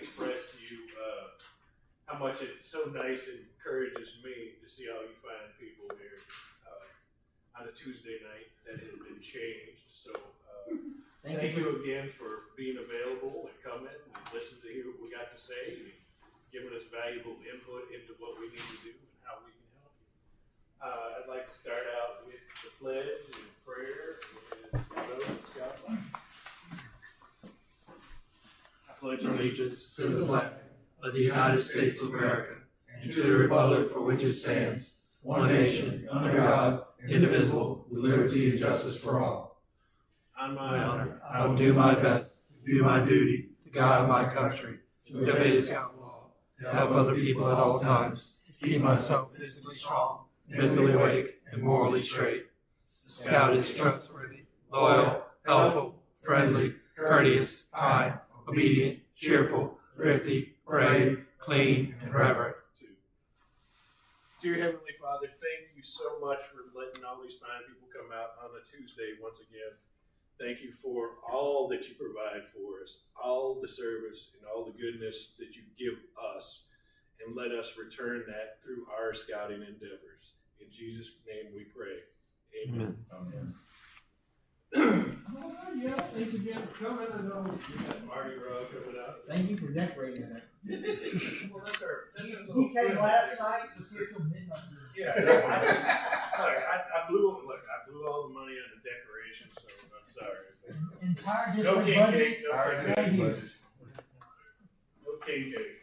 express to you how much it's so nice and encourages me to see how you find people here on a Tuesday night that has been changed. So thank you again for being available and coming and listening to hear what we got to say and giving us valuable input into what we need to do and how we can help you. I'd like to start out with the pledge and prayer and Scout Life. I pledge allegiance to the flag of the United States of America and to the republic for which it stands, one nation, under God, indivisible, with liberty and justice for all. On my honor, I will do my best to do my duty to God and my country, to obey the Scout law, to help other people at all times, to keep myself physically strong, mentally awake, and morally straight. The Scout is trustworthy, loyal, helpful, friendly, courteous, kind, obedient, cheerful, thrifty, brave, clean, and reverent. Dear Heavenly Father, thank you so much for letting all these fine people come out on a Tuesday once again. Thank you for all that you provide for us, all the service and all the goodness that you give us, and let us return that through our scouting endeavors. In Jesus' name we pray. Amen. Amen. Yeah, thanks again for coming. I know we got Mardi Gras coming up. Thank you for decorating that. Well, that's our He came last night to see till midnight. Yeah, I blew all the money on the decoration, so I'm sorry. Entire No district king budget. cake, no Right king here. cake. No king cake.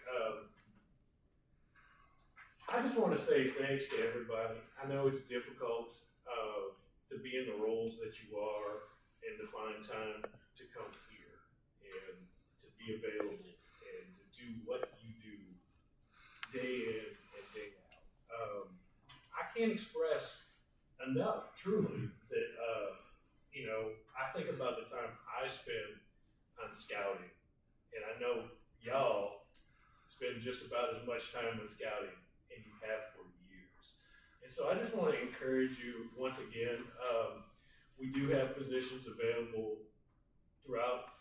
I just want to say thanks to everybody. I know it's difficult to be in the roles that you are and to find time to come here and to be available and to do what you do day in and day out. I can't express enough, truly, that, I think about the time I spend on scouting, and I know y'all spend just about as much time on scouting, and you have for years. And so I just want to encourage you once again. We do have positions available throughout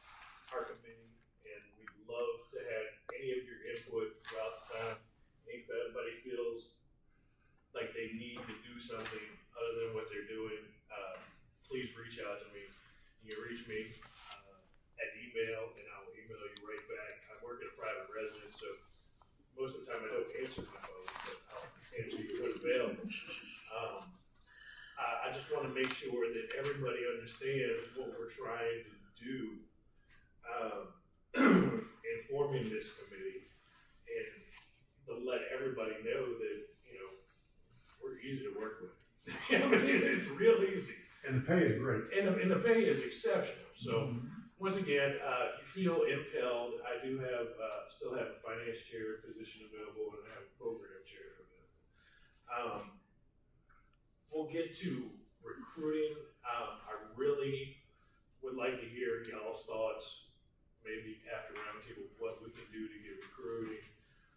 our committee, and we'd love to have any of your input throughout the time. If anybody feels like they need to do something other than what they're doing, please reach out to me. You can reach me at email, and I'll email you right back. I work at a private residence, so most of the time I don't answer my phone, but I'll answer you when available. I just want to make sure that everybody understands what we're trying to do in forming this committee, and to let everybody know that, we're easy to work with. It's real easy. And the pay is great. And the pay is exceptional. So once again, if you feel impelled, I do have, still have a finance chair position available, and I have a program chair available. We'll get to recruiting. I really would like to hear y'all's thoughts, maybe after Roundtable, what we can do to get recruiting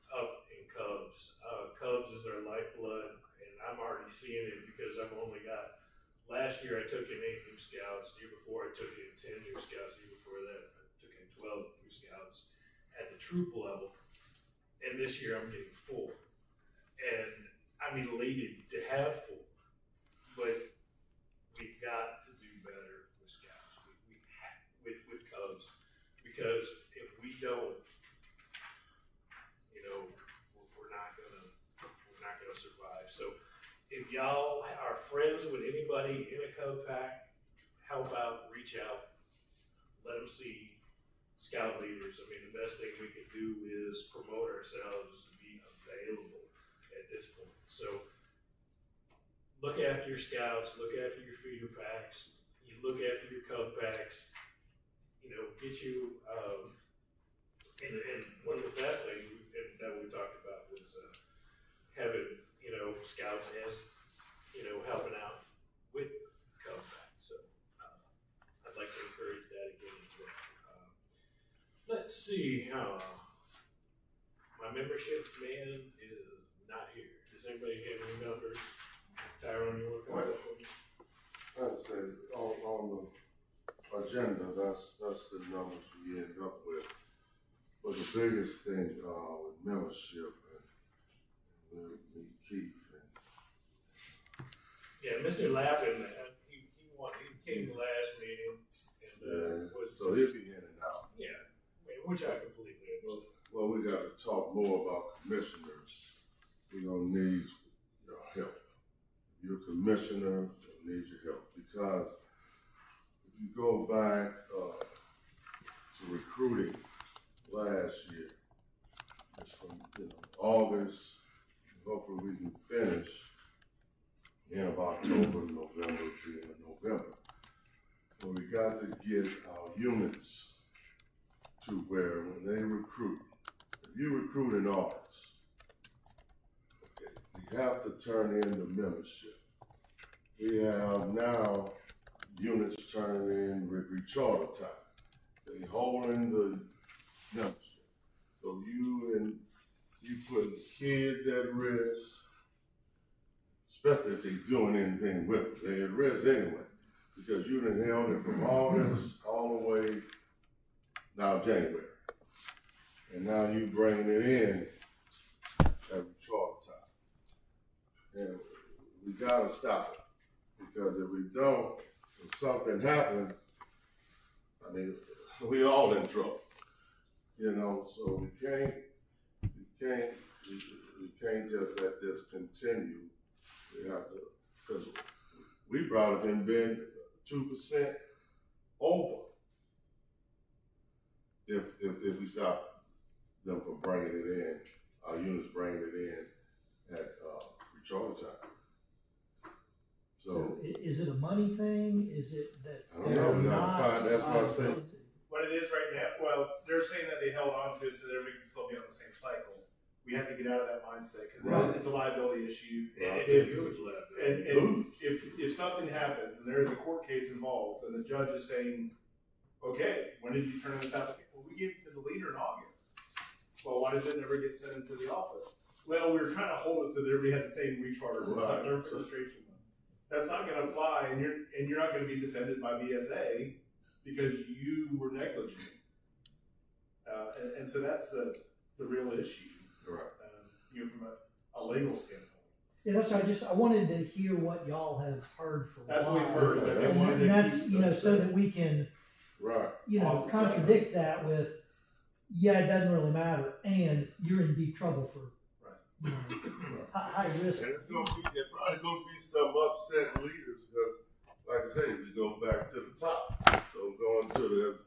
up in Cubs. Cubs is our lifeblood, and I'm already seeing it because I've only got, last year I took in 8 new scouts, the year before I took in 10 new scouts, the year before that I took in 12 new scouts at the troop level, and this year I'm getting 4. And I'm elated to have 4, but we've got to do better with scouts. We have with Cubs, because if we don't, we're not gonna survive. So if y'all are friends with anybody in a Cub pack, help out, reach out, let them see scout leaders. I mean, the best thing we can do is promote ourselves to be available at this point. So look after your scouts, look after your feeder packs, you look after your Cub packs, get you, and one of the best things that we talked about was having, scouts as, helping out with Cub packs. So I'd like to encourage that again as well. Let's see how my membership man is not here. Does anybody have any numbers? Tyrone, you want to come up with me? I'd say on the agenda, that's the numbers we ended up with. But the biggest thing with membership, and we'll meet Keith, Yeah, Mr. Lappin, he came to the last meeting and was, so he'll be in and out. yeah, which I completely understand. Well, we got to talk more about commissioners. We're gonna need your help. If you're a commissioner, we'll need your help, because if you go back to recruiting last year, it's from August. Hopefully we can finish end of October, November, beginning of November. But we got to get our units to where when they recruit, if you recruit in August, okay, you have to turn in the membership. We have now units turning in with recharter time. They holding the membership. So you putting kids at risk, especially if they're doing anything with it. They're at risk anyway, because you done held it from August all the way now January. And now you bringing it in at recharter time. And we gotta stop it, because if we don't, if something happens, I mean, we all in trouble. So we can't just let this continue. We have to, because we probably been 2% over if we stop them from bringing it in, our units bringing it in at recharter time. So is it a money thing? Is it that I don't know. We they're gotta not? find. That's what I said. What it is right now, well, they're saying that they held on to it so that we can still be on the same cycle. We have to get out of that mindset, because Right. it's a liability issue. Right. And Ooh. if something happens and there is a court case involved and the judge is saying, okay, when did you turn this application? Well, we gave it to the leader in August. Well, why did it never get sent into the office? Well, we were trying to hold it so that everybody had the same recharter, Right. their registration. That's not gonna fly, and you're not gonna be defended by BSA because you were negligent. And so that's the real issue. Right. From a legal standpoint. Yeah, that's why I wanted to hear what y'all have heard for a That's while. what we've heard. Is that they wanted to And that's, keep so that we can, Right. contradict that with, yeah, it doesn't really matter, and you're in deep trouble for, high risk. And it's probably gonna be some upset leaders, because, like I say, we go back to the top. So going to the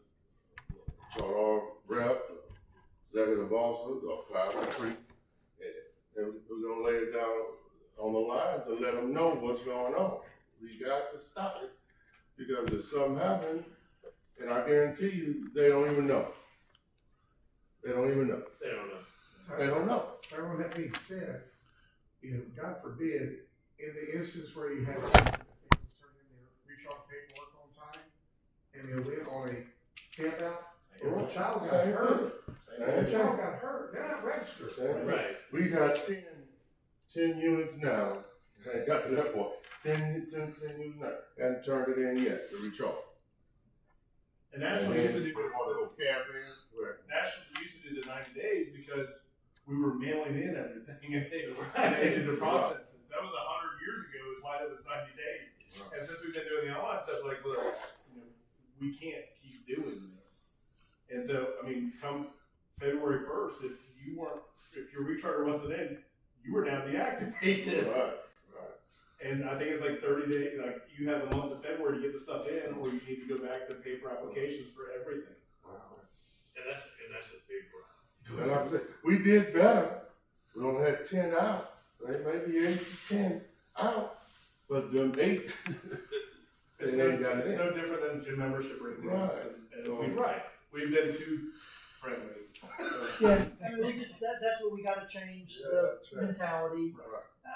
charter rep, executive officer, or pastor creek, and we're gonna lay it down on the line to let them know what's going on. We got to stop it, because if something happens, and I guarantee you, they don't even know. They don't even know. They don't know. They don't know. However, that being said, God forbid, in the instance where you have people turn in their recharge paperwork on time, and they went on a campout, or a child got Same hurt, thing. a child got hurt, they're not registered. Same thing. Right. We got 10 units now. I got to that point. 10 units now. Haven't turned it in yet to recharge. And National used to do They want to go camping. National used to do the 90 days because we were mailing in everything and they needed to process it. That was 100 years ago is why it was 90 days. Right. And since we've been doing the online stuff, like, look, we can't keep doing this. And so, I mean, come February 1st, if your recharter wasn't in, you were now deactivated. Right. And I think it's like 30 days, like you have a month of February to get the stuff in, or you need to go back to paper applications for everything. And that's a big problem. And like I said, we did better. We only had 10 out. Maybe 8 to 10 out. But them 8, they ain't got it It's in. no different than gym membership or anything else. And we've been too friendly. Yeah, that's what we gotta change, the mentality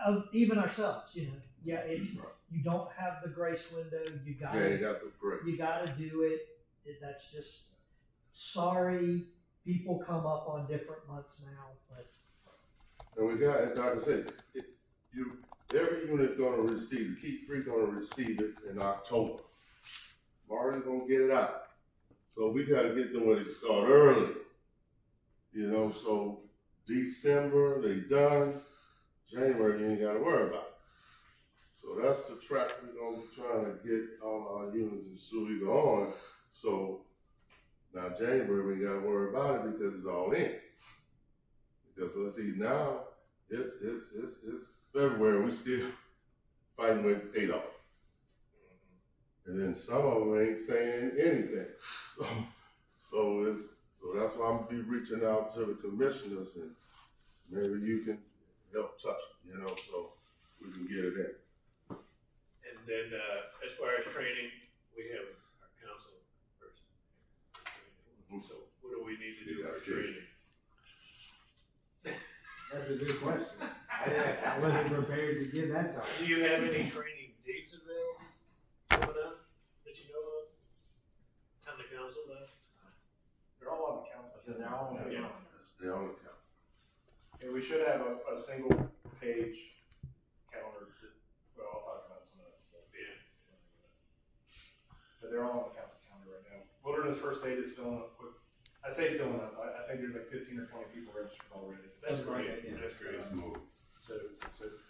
of even ourselves, Yeah, it's, you don't have the grace window, you Yeah, gotta, you got the grace. you gotta do it. That's just, sorry, people come up on different months now, but. And we got, like I said, every unit gonna receive it. Keep Free gonna receive it in October. Marvin's gonna get it out. So we gotta get them where they can start early. You know, so December, they done. January, you ain't gotta worry about it. So that's the track we're gonna be trying to get all our units in Sewell-Eagle on. So now January, we ain't gotta worry about it because it's all in. Because let's see, now it's February, we still fighting with Adolf. And then some of them ain't saying anything. So that's why I'm gonna be reaching out to the commissioners, and maybe you can help touch it, you know, so we can get it in. And then, as far as training, we have our council person. So what do we need to do for training? That's a good question. I wasn't prepared to give that talk. Do you have any training dates available coming up that you know of? On the council level? They're all on the council. So they're all on the Yeah. Stay on the count. And we should have a single page calendar to, well, I'll talk about some of that stuff. Yeah. But they're all on the council calendar right now. Wilderness First Aid is filling up quick. I say filling up, I think there's like 15 or 20 people registered already. That's Something like great, that, yeah. that's great. Let's move. So,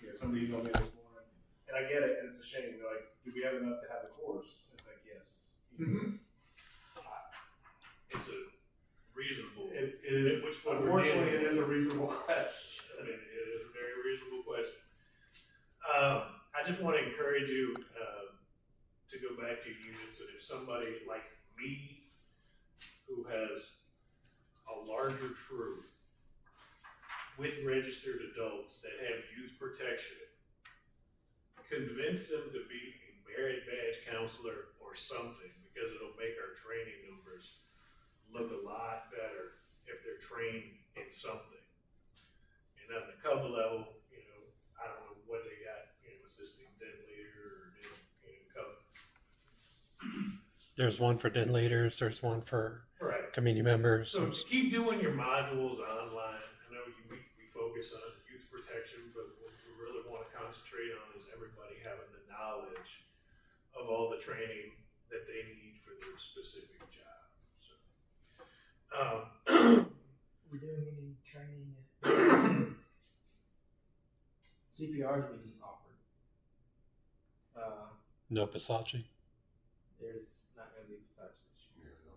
yeah, somebody emailed me this morning, and I get it, and it's a shame, they're like, do we have enough to have the course? It's like, yes. It's a reasonable. It is, Which one we're unfortunately, it dealing is a reasonable question. I mean, it is a very reasonable question. I just want to encourage you to go back to units, and if somebody like me, who has a larger troop with registered adults that have youth protection, convince them to be a merit badge counselor or something, because it'll make our training numbers look a lot better if they're trained in something. And on the Cub level, you know, I don't know what they got, you know, assistant den leader or Cub. There's one for den leaders. There's one for Right. community members. So keep doing your modules online. I know we focus on youth protection, but what we really want to concentrate on is everybody having the knowledge of all the training that they need for their specific job. So, We're doing any training CPR is being offered. No Pasachi. There's not going to be such this year. Yeah, no.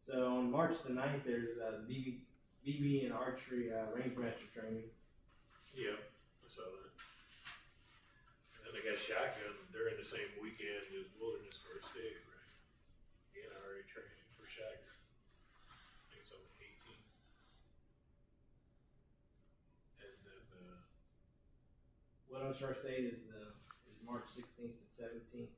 So on March the 9th, there's BB and archery range master training. yeah, I saw that. And then they got shotgun during the same weekend as Wilderness First Aid, right? The NRA training for shotgun. I think it's on the 18th. And then, Wilderness First Aid is March 16th and 17th.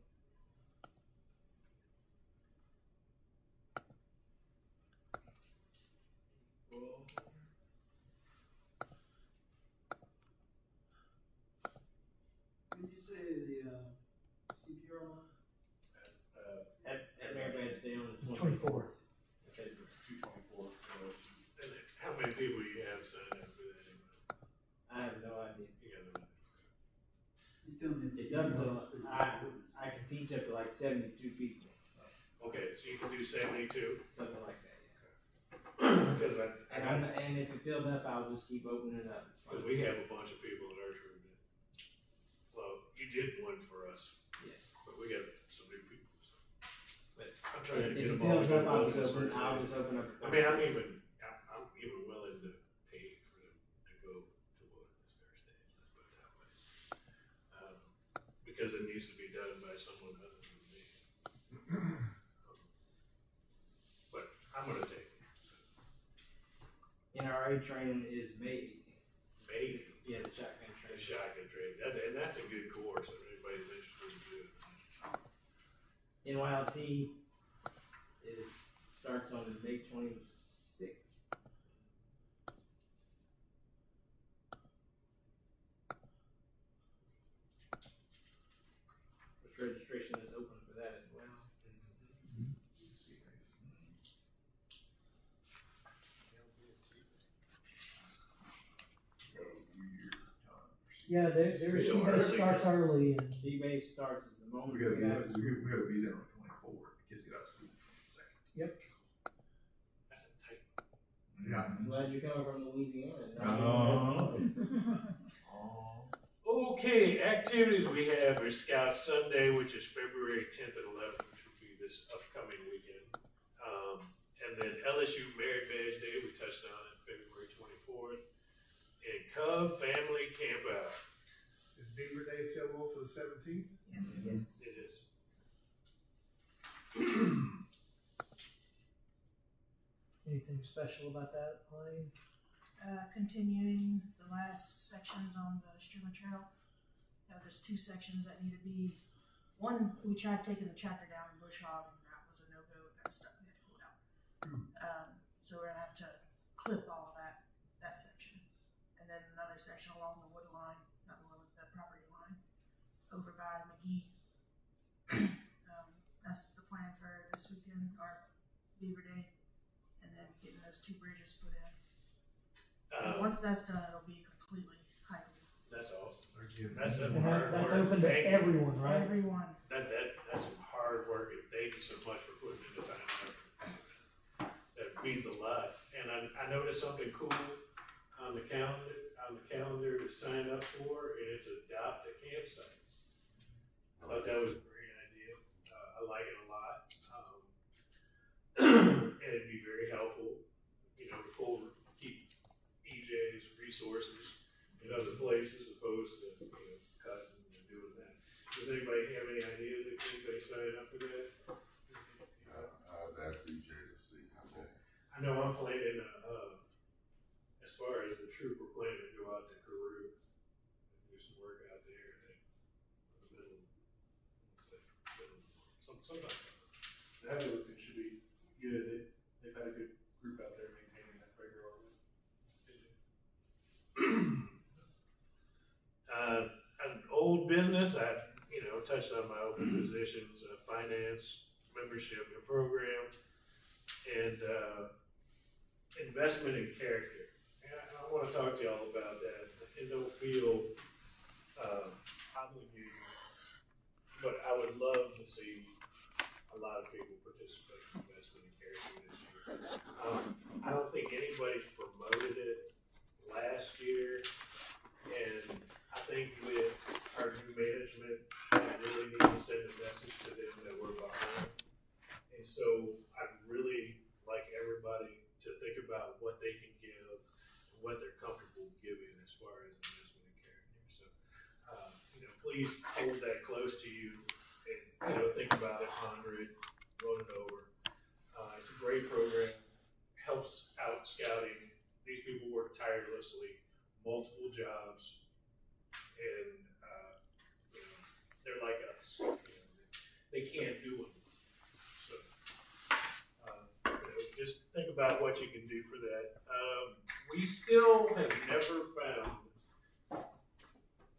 Did you say the CPR line? At Mary Badge Day on the 24th. Okay. 224. and then how many people you have signed up for that anyway? I have no idea. You got to You still need It's up to I can teach up to like 72 people, so Okay, so you can do 72, something like that. because And if it filled up, I'll just keep opening it up. It's fine. we have a bunch of people in our troop that, well, you did one for us, Yes. but we got some new people, so. But I'm trying to if get it them all. fills to up, I'll just Wilderness open. First I'll Aid. just open up. I mean, I'm even willing to pay for them to go to Wilderness First Aid, let's put it that way. Because it needs to be done by someone other than me. But I'm gonna take it, so. NRA training is May 18th. Maybe. Yeah, the shotgun The training. shotgun training, and that's a good course, if anybody's interested in doing it. NYLT starts on May 26th. Which registration is open for that as well. Yeah, their CBase starts early and C-base starts the moment We gotta we be, have. we gotta be there on 24. Kids get out of school on the 2nd. That's a tight. Yeah. I'm glad you're coming from Louisiana. Okay, activities we have are Scout Sunday, which is February 10th and 11th, which will be this upcoming weekend. And then LSU Merit Badge Day, we touched on it, February 24th. And Cub Family Campout. Is Beaver Day scheduled for the 17th? Yes. It is. Anything special about that, Elaine? Continuing the last sections on the Streamer Trail. There's two sections that need to be, one, we tried taking the chapter down in Bush Hog, and that was a no-go, that stuff, we had to pull it out. So we're gonna have to clip all of that section. And then another section along the wood line, not the wood, the property line, over by McGee. That's the plan for this weekend, our Beaver Day, and then getting those two bridges put in. And once that's done, it'll be completely highway. That's awesome. Again. That's some And hard that's work. open to Thank you. everyone, right? Everyone. That's some hard work, and thank you so much for putting in the time and effort. That means a lot. And I noticed something cool on the calendar to sign up for, and it's adopt a campsite. I thought that was a great idea. I like it a lot. And it'd be very helpful, you know, to keep EJ's resources in other places opposed to, you know, cutting and doing that. Does anybody have any idea that anybody sign up for that? I've asked EJ to see how many. I know I'm planning, as far as the troop, we're planning to go out to Carew and do some work out there in the middle, sometime. The heavy lifting should be good. They've had a good group out there maintaining that regularly. An old business, I, touched on my open positions, finance, membership and program, and investment in character. And I want to talk to y'all about that, and don't feel obligated, but I would love to see a lot of people participate in investment in character this year. I don't think anybody promoted it last year, and I think with our new management, we really need to send a message to them that we're behind. And so I'd really like everybody to think about what they can give, and what they're comfortable giving as far as investment in character. So, please hold that close to you, and think about it, ponder it, roll it over. It's a great program, helps out scouting. These people work tirelessly, multiple jobs, and they're like us. They can't do it. So, just think about what you can do for that. We still have never found,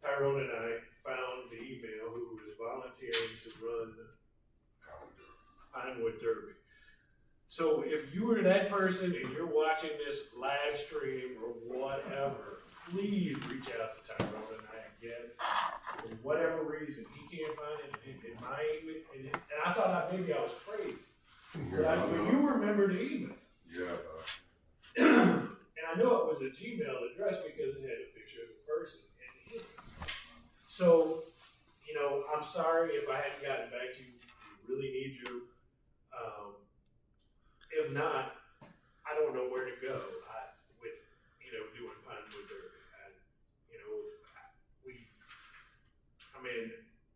Tyrone and I found the email who was volunteering to run the Pinewood Derby. So if you were that person and you're watching this live stream or whatever, please reach out to Tyrone and I again. For whatever reason, he can't find it in my email, and I thought maybe I was crazy. But you remember the email. Yeah. And I know it was a Gmail address because it had a picture of the person in the email. So, I'm sorry if I hadn't gotten back to you. We really need you. If not, I don't know where to go with doing Pinewood Derby.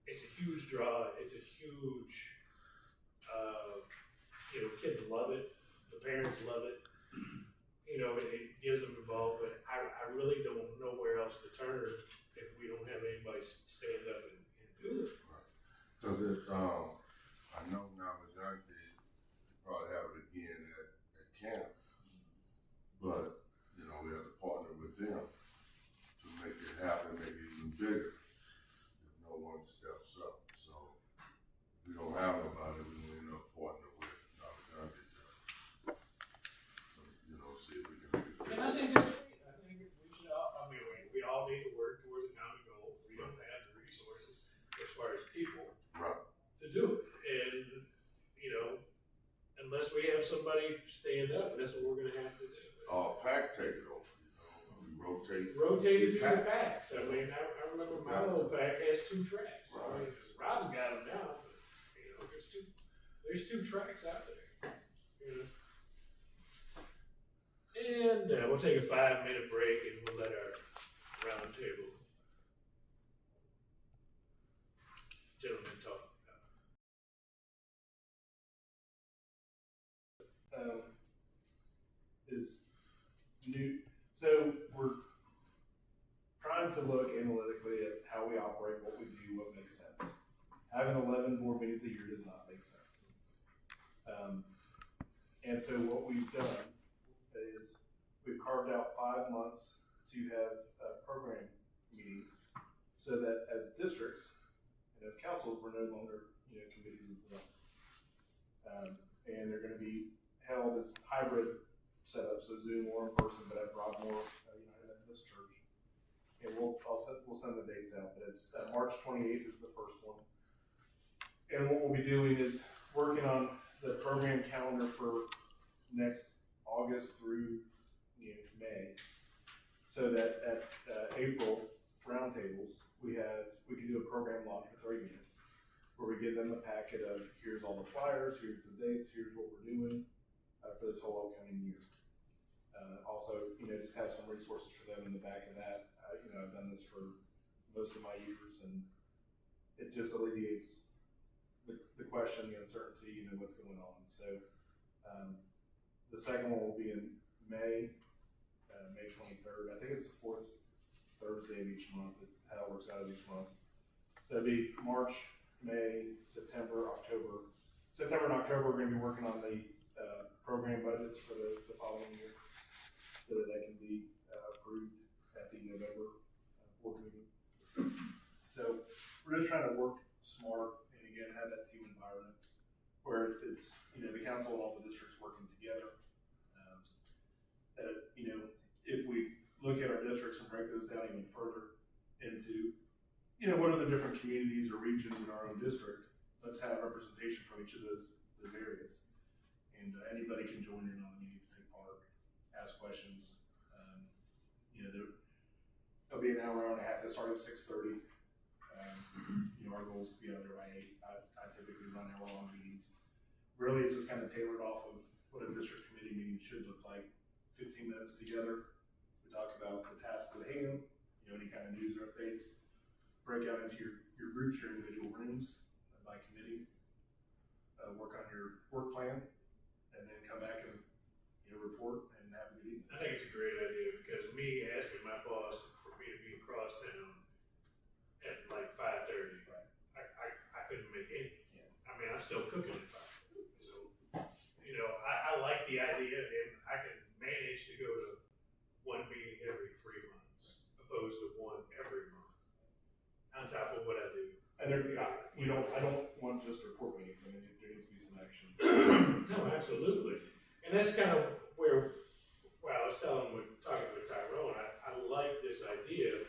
It's a huge draw. It's a huge, kids love it. The parents love it. It gives them involved, but I really don't know where else to turn if we don't have anybody stand up and do it. Because I know now with Dante, they probably have it again at camp, but we have to partner with them to make it happen, maybe even bigger. If no one steps up, so if we don't have nobody, we will end up partnering with Dr. Dante. So see if we can make it bigger. And I think that's great. I think we should all, we all need to work towards a common goal. We don't have the resources as far as people to do it. And, unless we have somebody stand up, that's what we're going to have to do. pack take it over, we rotate. Rotated through the Packs. packs. I mean, I remember my little pack has 2 tracks. I mean, Rob's got them now, but, there's two tracks out there, And we'll take a 5-minute break and we'll let our roundtable gentlemen talk. Is new. So we're trying to look analytically at how we operate, what we do, what makes sense. Having 11 board meetings a year does not make sense. And so what we've done is we've carved out 5 months to have program meetings, so that as districts and as councils, we're no longer committees of one. And they're going to be held as hybrid setup, so Zoom or in person, but at Broadmoor United Methodist Church. And we'll send the dates out, but it's March 28th is the first one. And what we'll be doing is working on the program calendar for next August through May, so that at April roundtables we can do a program launch with our units, where we give them a packet of here's all the flyers, here's the dates, here's what we're doing for this whole upcoming year. Also, just have some resources for them in the back of that. I've done this for most of my years, and it just alleviates the question, the uncertainty, what's going on. So the second one will be in May 23rd. I think it's the 4th Thursday of each month, how it works out of each month. So it'll be March, May, September, October. September and October, we're going to be working on the program budgets for the following year, so that they can be approved at the November board meeting. So we're just trying to work smart and again have that team environment where it's the council and all the districts working together. That if we look at our districts and break those down even further into what are the different communities or regions in our own district, let's have representation from each of those areas. And anybody can join in on the meetings, take part, ask questions. There'll be an hour and a half. They start at 6:30. Our goal is to be out there by 8. I typically run hour-long meetings. Really, it's just kind of tailored off of what a district committee meeting should look like. 15 minutes together. We talk about the tasks at hand, any kind of news or updates. Break out into your groups, your individual rooms by committee. Work on your work plan, and then come back and report and have a good evening. I think it's a great idea, because me asking my boss for me to be in Crosstown at like 5:30, Right. I couldn't make any. Yeah. I mean, I'm still cooking at 5. So, I like the idea, and I can manage to go to one meeting every 3 months, opposed to one every month, on top of what I do. And I don't want just report meetings. I mean, there needs to be some action. No, absolutely. And that's kind of where I was talking with Tyrone, I like this idea,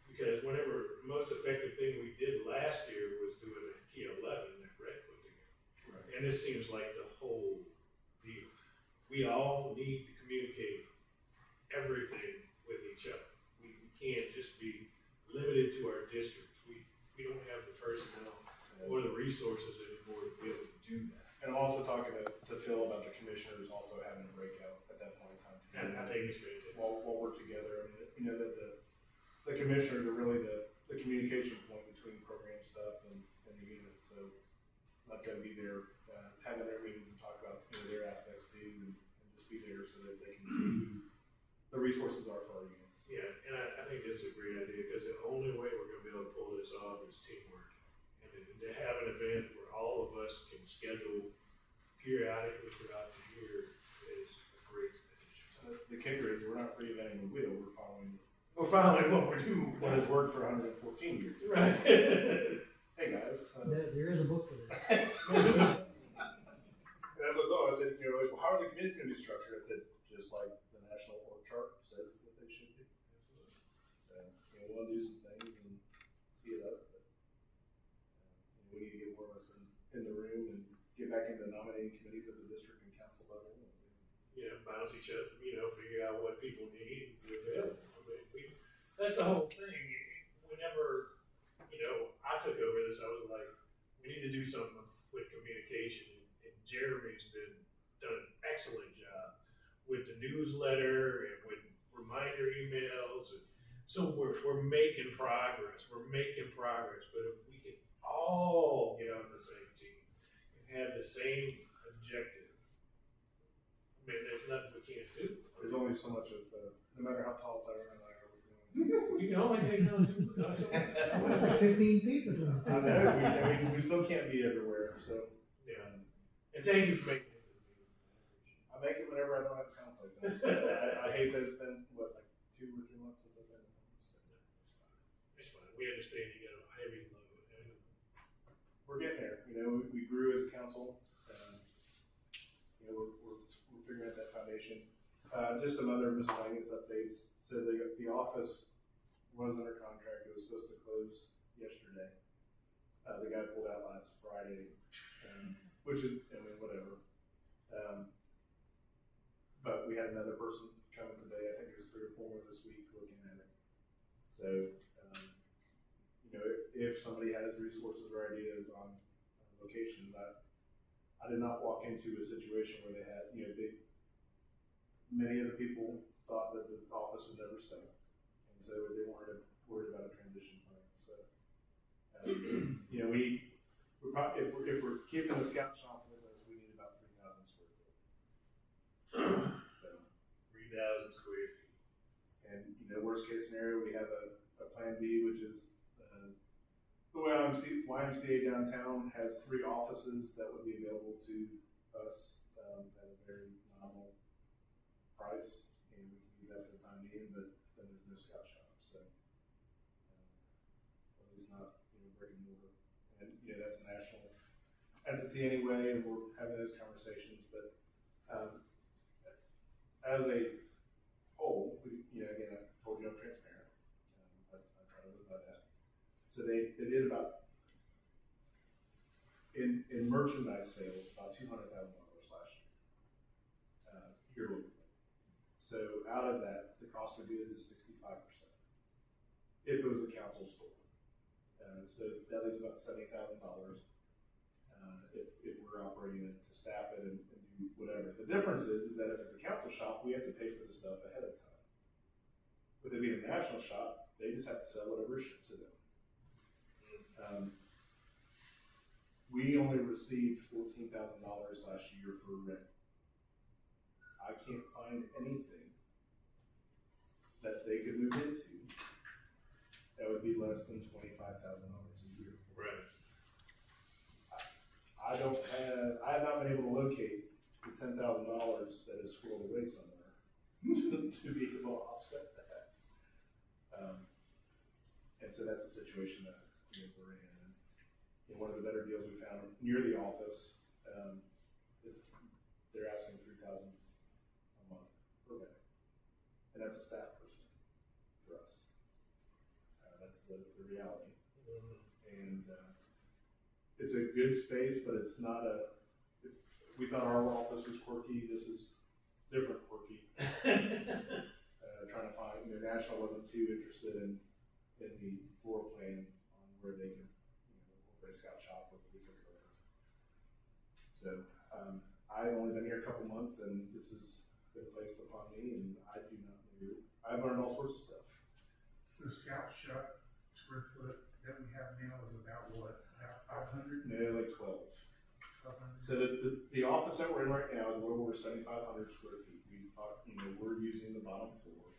because whenever the most effective thing we did last year was doing a key 11 that Brett put together. Right. And this seems like the whole deal. We all need to communicate everything with each other. We can't just be limited to our districts. We don't have the personnel or the resources anymore to be able to do that. And I'm also talking to Phil about the commissioners also having a breakout at that point in time. And I think it's fantastic. We'll work together. I mean, that the commissioners are really the communication point between program stuff and the units. So let them be there, having their meetings and talk about their aspects too, and just be there so that they can see who the resources are for our units. Yeah, and I think this is a great idea, because the only way we're going to be able to pull this off is teamwork. And to have an event where all of us can schedule periodically throughout the year is a great addition. The kicker is we're not reinventing the wheel. We're following what we're doing. what has worked for 114 years. Right. Hey guys. There is a book for this. That's what's all. I said, well, how are the committees going to be structured? I said, just like the national org chart says that they should be. So, we'll do some things and see it up. But, we need to get more of us in the room and get back into nominating committees at the district and council level. And bounce each other, figure out what people need and be available. I mean, that's the whole thing. Whenever, I took over this, I was like, we need to do something with communication. And Jeremy's done an excellent job with the newsletter and with reminder emails. So we're making progress. But if we can all get on the same team and have the same objective, I mean, there's nothing we can't do. There's only so much of, no matter how tall Tyler and I are, we're doing. You can only take down two. It's like 15 feet between us. I know, we still can't be everywhere, so. Yeah. And thank you for making it. I make it whenever I don't have conflict. I hate that it's been, like 2 or 3 months since I've been home, so. It's fine. We understand you got a heavy load. We're getting there, we grew as a council, we're figuring out that foundation. Just some other miscellaneous updates. So the office was under contract. It was supposed to close yesterday. The guy pulled out last Friday, which is, whatever. But we had another person coming today. I think there's 3 or 4 more this week looking at it. So, if somebody has resources or ideas on locations, I did not walk into a situation where they had, many of the people thought that the office would never sell, and so they weren't worried about a transition plan. So, we're probably, if we're keeping the scout shop with us, we need about 3,000 square foot. So 3,000 square feet. And worst case scenario, we have a plan B, which is the YMCA downtown has 3 offices that would be available to us at a very nominal price, and we can use that for the time being. But then there's no scout shop, so at least not brick and mortar. And that's a national entity anyway, and we're having those conversations. But as a whole, again, I told you I'm transparent. I try to live by that. So they did about, in merchandise sales, about $200,000 last year, here locally. So out of that, the cost of goods is 65%. If it was a council store. So that leaves about $70,000 if we're operating it to staff it and do whatever. The difference is that if it's a council shop, we have to pay for the stuff ahead of time. With it being a national shop, they just have to sell whatever is shipped to them. We only received $14,000 last year for rent. I can't find anything that they could move into that would be less than $25,000 a year. Right. I have not been able to locate the $10,000 that is squirreled away somewhere to be able to offset that. And so that's the situation that we're in. And one of the better deals we found near the office is they're asking $3,000 a month per bed, and that's a staff person for us. That's the reality. And it's a good space, but it's not we thought our office was quirky. This is different quirky. Trying to find, National wasn't too interested in the floor plan on where they can, a scout shop with the over. So I've only been here a couple months, and this has been placed upon me, and I do not know. I've learned all sorts of stuff. The scout shop square foot that we have now is about what? About 500? No, like 12. 1,200? So the office that we're in right now is a little over 7,500 square feet. We thought, we're using the bottom floor,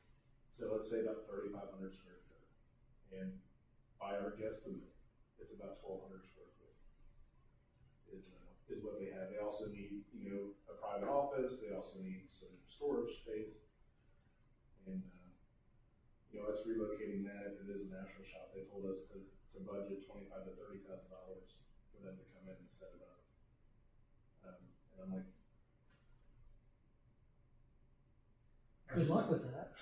so let's say about 3,500 square foot. And by our guesstimate, it's about 1,200 square foot. Is what they have. They also need, a private office. They also need some storage space. And us relocating that, if it is a national shop, they told us to budget $25,000 to $30,000 for them to come in and set it up. And I'm like, Good luck with that.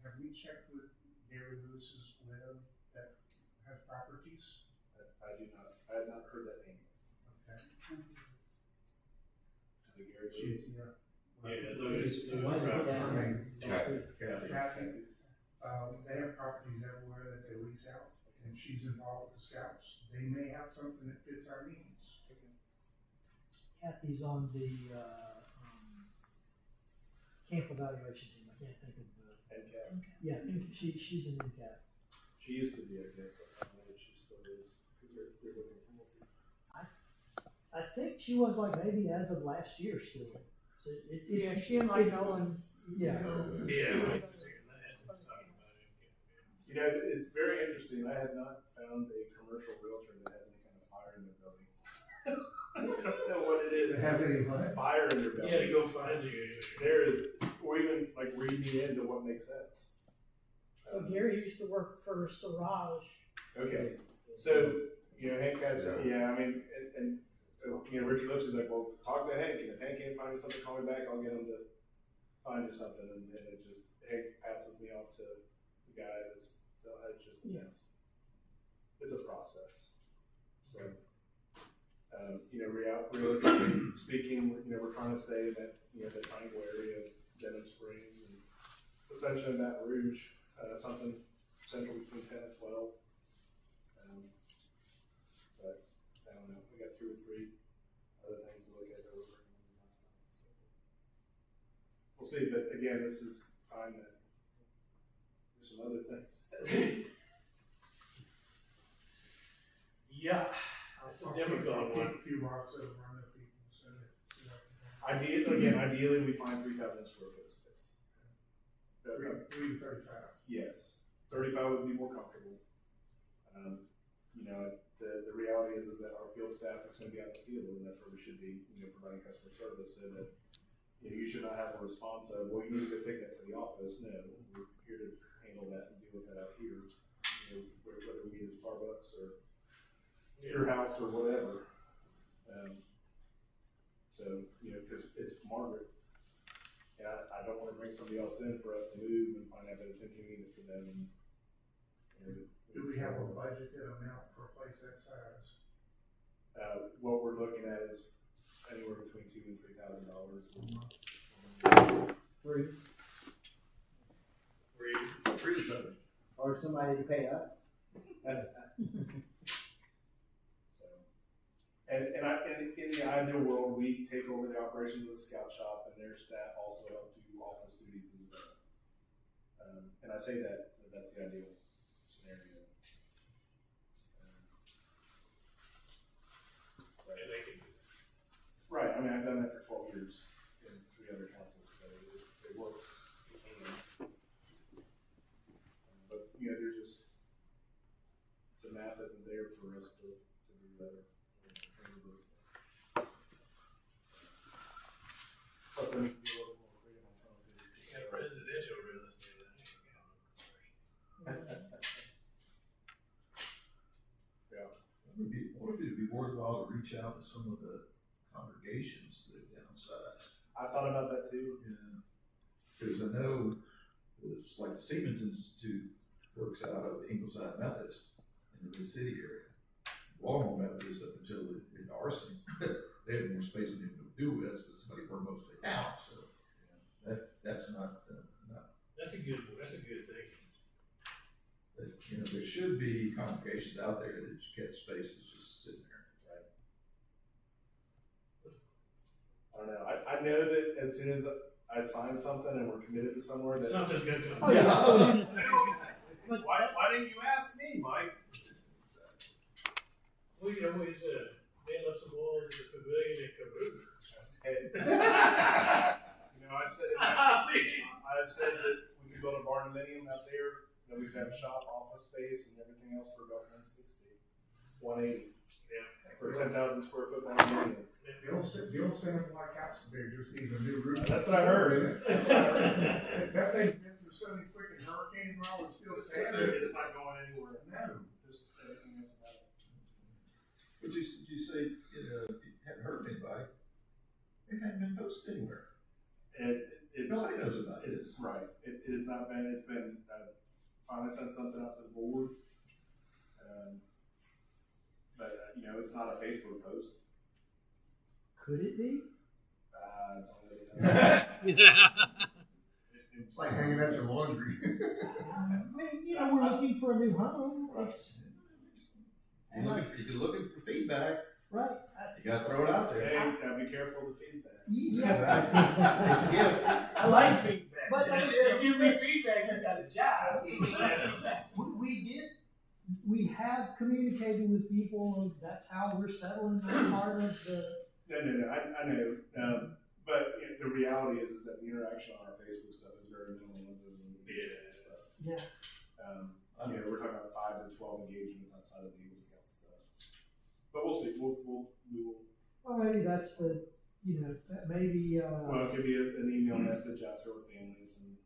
Have we checked with Gary Lewis's widow that has properties? I do not. I have not heard that name. Okay. The Gary She's, Lewis. Yeah, Louis. What's her name? Kathy. Kathy. They have properties everywhere that they lease out, and she's involved with the Scouts. They may have something that fits our needs. Kathy's on the, camp evaluation team. I can't think of the, And yeah, she's in NCAT. she used to be, I guess. I don't know if she still is, because they're looking for more people. I think she was like maybe as of last year still. So Yeah, she and like Nolan. Yeah. Yeah. You know, it's very interesting. I have not found a commercial realtor that has any kind of fire in their belly. I don't know what it is. It has any what? Fire in their belly. Yeah, to go find you. There is, or even like read me into what makes sense. So Gary used to work for Siraj. Okay, so, you know, Hank has, yeah, I mean, and so, you know, Richard Lips is like, well, talk to Hank, and if Hank can't find you something, call me back, I'll get him to find you something, and it just, Hank passes me off to the guy that's, so it's just a mess. It's a process, so. You know, realistically speaking, you know, we're trying to stay in that, you know, the triangle area of Denham Springs and essentially in Baton Rouge, something central between 10 and 12. But I don't know, we got 2 or 3 other things to look at that we're working on last night. So we'll see, but again, this is time that there's some other things. Yeah. That's a difficult one. A few rocks over on the people, so that. Ideally, we find 3,000 square foot of space. 3 to 35. Yes, 35 would be more comfortable. You know, the reality is that our field staff is going to be out in the field, and that's where we should be, you know, providing customer service, so that, you know, you should not have a response of, well, you need to go take that to the office. No, we're here to handle that and deal with that out here. You know, whether we meet at Starbucks or your house or whatever. So, you know, because it's Margaret, and I don't want to bring somebody else in for us to move and find out that it's inconvenient for them. And, you know, Do we have a budgeted amount for a place that size? what we're looking at is anywhere between $2,000 and $3,000. Free, or somebody to pay us. And in the ideal world, we take over the operations of the scout shop, and their staff also help do office duties as well. And I say that that's the ideal scenario. Right. I mean, I've done that for 12 years in 3 other councils, so it works. But you know, there's just the math isn't there for us to do better. Plus, I need to be a little more creative on some of these. Residential real estate. Yeah. What if it'd be worthwhile to reach out to some of the congregations that downsize? I thought about that too. Yeah. Because I know it's like the Siemens Institute works out of Ingleside Methodist in the city area. Walmart Methodist up until the arson, they had more space than they could do with, but somebody burned most of it down. So that's not. That's a good one. That's a good thing. But, you know, there should be congregations out there that get space that's just sitting there. Right. I don't know. I know that as soon as I sign something and we're committed to somewhere, that Something's going to come. Oh, yeah. why didn't you ask me, Mike? We always nail up some walls in the pavilion at Caboose. You know, I've said that we could build a barndominium out there, then we could have shop, office space, and everything else for about 180. Yeah. For 10,000 square foot barndominium. The old Santa Black House there just needs a new roof. That's what I heard. That thing's been through so many freaking hurricanes and all, it's still standing. It's not going anywhere. No. Just everything else about it. But you say it hadn't hurt anybody. It hadn't been posted anywhere. It's Nobody knows about it. It's right. It has not been. It's been. Finally sent something out to the board. But you know, it's not a Facebook post. Could it be? I don't really It's like hanging out your laundry. I mean, you know, we're looking for a new home. It's, If you're looking for feedback, right. you gotta throw it out there. Hey, now be careful of the feedback. Yeah. It's a gift. I like feedback. But If you give me feedback, you got a job. We have communicated with people. That's how we're settling that part of the. No, I know. But you know, the reality is that the interaction on our Facebook stuff is very minimal other than the BSA stuff. Yeah. You know, we're talking about 5 to 12 engagements outside of the Eagle Scout stuff. But we'll see. We will. Well, maybe that's the, you know, maybe. Well, it could be an email message out to our families and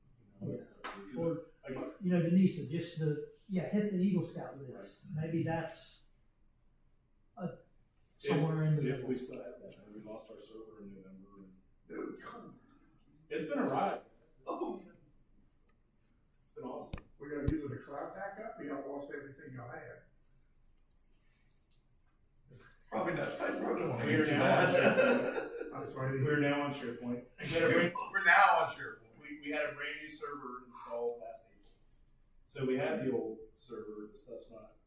that stuff. Or, you know, Denise, just hit the Eagle Scout list. Right. Maybe that's somewhere in the If middle. we still have that, we lost our server in November. It's been a ride. Oh. It's been awesome. We're gonna use it a cloud backup, or y'all lost everything y'all had? Probably not. I probably don't want to We're hear now on that. SharePoint. I'm sorry. We're now on SharePoint. We're now on SharePoint. We had a brand new server installed last April. So we had the old server. The stuff's not.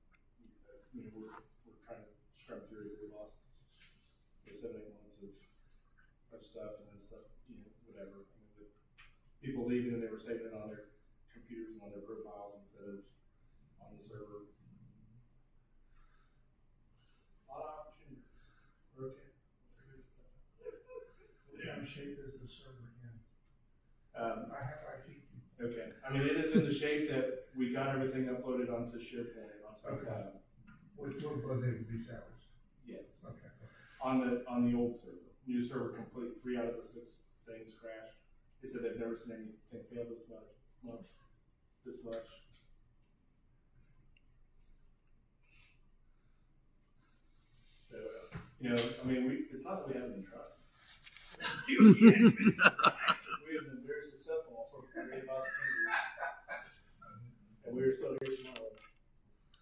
You know, we're trying to scrub through it. We lost 7-8 months of stuff and then stuff. You know, whatever. I mean, with people leaving and they were saving it on their computers and on their profiles instead of on the server. A lot of opportunities. We're okay. We'll figure this stuff out. What kind of shape is the server again? I have IT. Okay. I mean, it is in the shape that we got everything uploaded onto SharePoint, onto the cloud. What was able to be salvaged? Yes. Okay. On the old server. New server complete. 3 out of the 6 things crashed. They said they've never seen anything fail this much. So, you know, I mean, it's not that we haven't been trying. We have been very successful on sorts of creative opportunities. And we're still here smiling.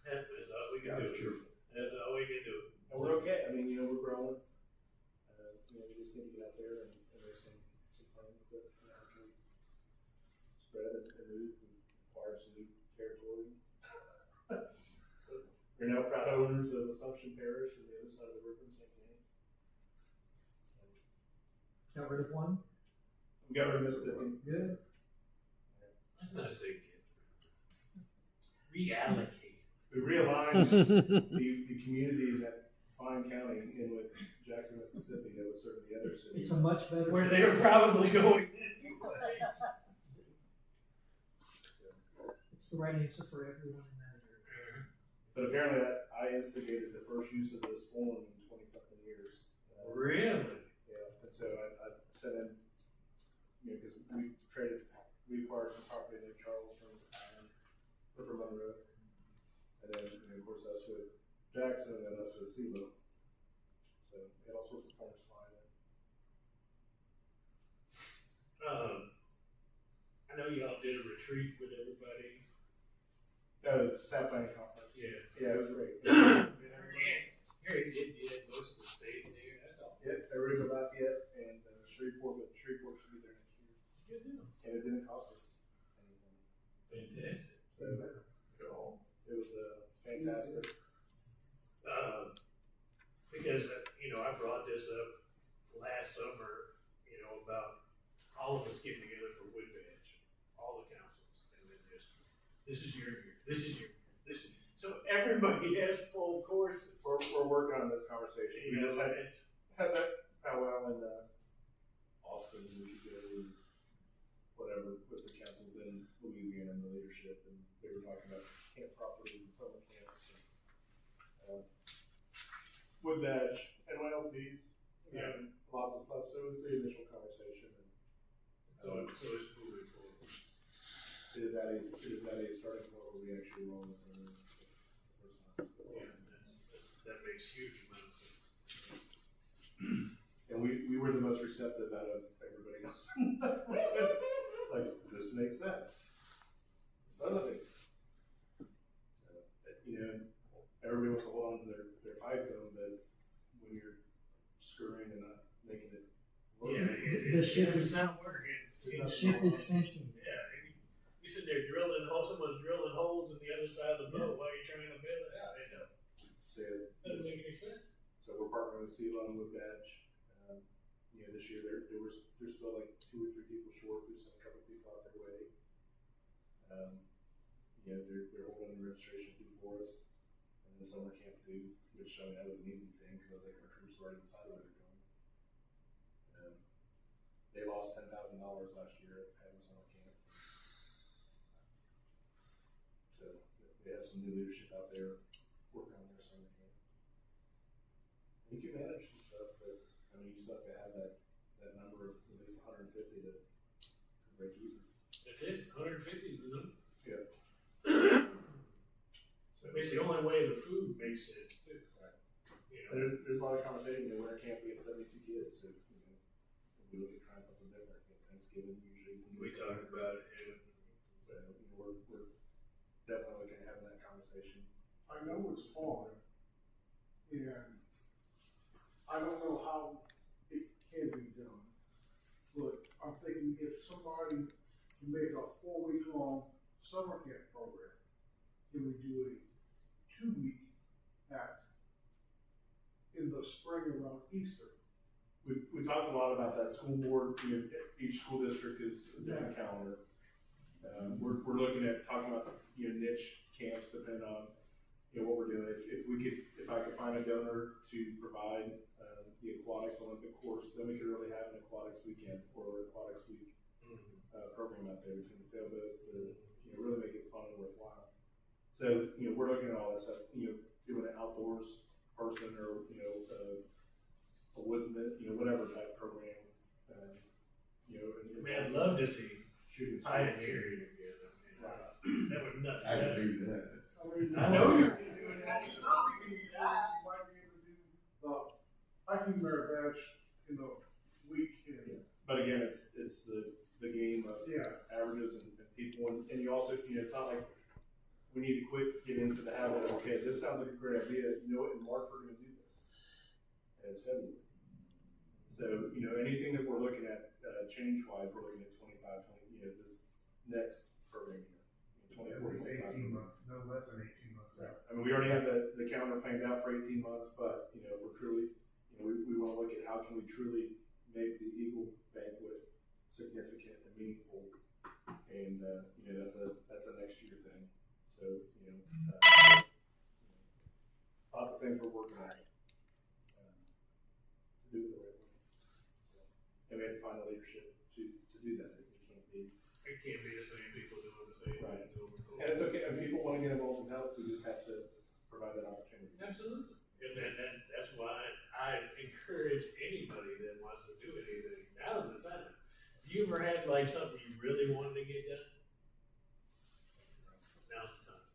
That's all we can do. That's all we can do. And we're okay. I mean, you know, we're growing. You know, we just need to get out there and there's some plans that can spread and move and acquire some new territory. So we're now proud owners of Assumption Parish and the other side of the river in St. James. Got rid of one. We got rid of Mississippi. Good. Let's not say get reallocate. We realigned the community that Fine County in with Jackson, Mississippi, that was serving the other cities. It's a much better. Where they were probably going. It's the right answer for everyone in that area. But apparently I instigated the first use of this form in 20-something years. Really? Yeah, and so I sent in, you know, because we acquired some property in Charles from Monroe. And then, you know, of course, us with Jackson and then us with CeeLo. So we had all sorts of forms flying in. I know y'all did a retreat with everybody. Staff planning conference. Yeah. Yeah, it was great. Harry did most of the state there. That's all. Yep, everybody but Lafayette and Shreveport, but Shreveport should be there next year. Good deal. And it didn't cost us anything. Fantastic. So it was fantastic. Because you know, I brought this up last summer. You know, about all of us getting together for Wood Badge, all the councils, and then this is your year. This is your year. This is so everybody has full course. We're working on this conversation. We just had that powwow in Austin, and we could go and whatever with the councils in Louisiana and the leadership, and they were talking about camp properties and summer camps, and Wood Badge, NYLTs, and lots of stuff. So it was the initial conversation. And, So it's moving forward. it is at a starting point where we actually roll this in the first time. So, Yeah, that makes huge amount of sense. and we were the most receptive out of everybody else. It's like, this makes sense. This doesn't make sense. You know, everybody wants to hold on to their fight though, but when you're screwing and not making it work. Yeah, The ship if it's is- not working. The ship is sinking. Yeah, you sit there drilling holes, someone's drilling holes in the other side of the boat while you're trying to build it out. It doesn't make any sense. So we're partnering with Sewell-Eagle with Badge. This year there's still like 2 or 3 people short. We sent a couple people out their way. They're holding the registration fee for us, and the summer camp too, which I mean that was an easy thing because I was like our troops already decided where they're going. They lost $10,000 last year at having summer camp. So they have some new leadership out there working on their summer camp. You can manage some stuff, but I mean, you still have to have that number of at least 150 to break even. That's it. 150 is the number. Yeah. So it makes the only way the food makes sense too. Right. You know, There's a lot of conversation. Winter camp, we had 72 kids, so we look at trying something different. Thanksgiving usually. we talked about it. And So we're definitely looking at having that conversation. I know it's hard, and I don't know how it can be done, but I'm thinking if somebody can make a 4-week-long summer camp program, can we do a 2-week act in the spring around Easter? We talked a lot about that. School board, each school district is a different calendar. We're looking at talking about niche camps depending on what we're doing. If I could find a donor to provide the aquatics Olympic course, then we could really have an aquatics weekend or aquatics week program out there between the sailboats, really make it fun and worthwhile. So we're looking at all that stuff. Doing an outdoors person or a woodsman, whatever type program. man, I'd love to see shooting pioneering together. That would not. I can do that. I know you're gonna do it. Might be able to do the hiking marathon in a week. But again, it's the game of averages and people, and you also it's not like we need to get into the habit of okay, this sounds like a great idea. In March we're going to do this, and it's February. So anything that we're looking at change wise, we're looking at 25, 20. This next program here, 24, 25 months, no less than 18 months out. I mean, we already have the calendar planned out for 18 months, but if we're truly, we want to look at how can we truly make the Eagle banquet significant and meaningful, and that's a next year thing. So lots of things we're working on to do it the right way. And we have to find the leadership to do that. It can't be the same people doing the same Right. thing over and over. And it's okay. If people want to get involved in health, we just have to provide that opportunity. Absolutely. And that's why I encourage anybody that wants to do anything. Now's the time. If you ever had like something you really wanted to get done, now's the time.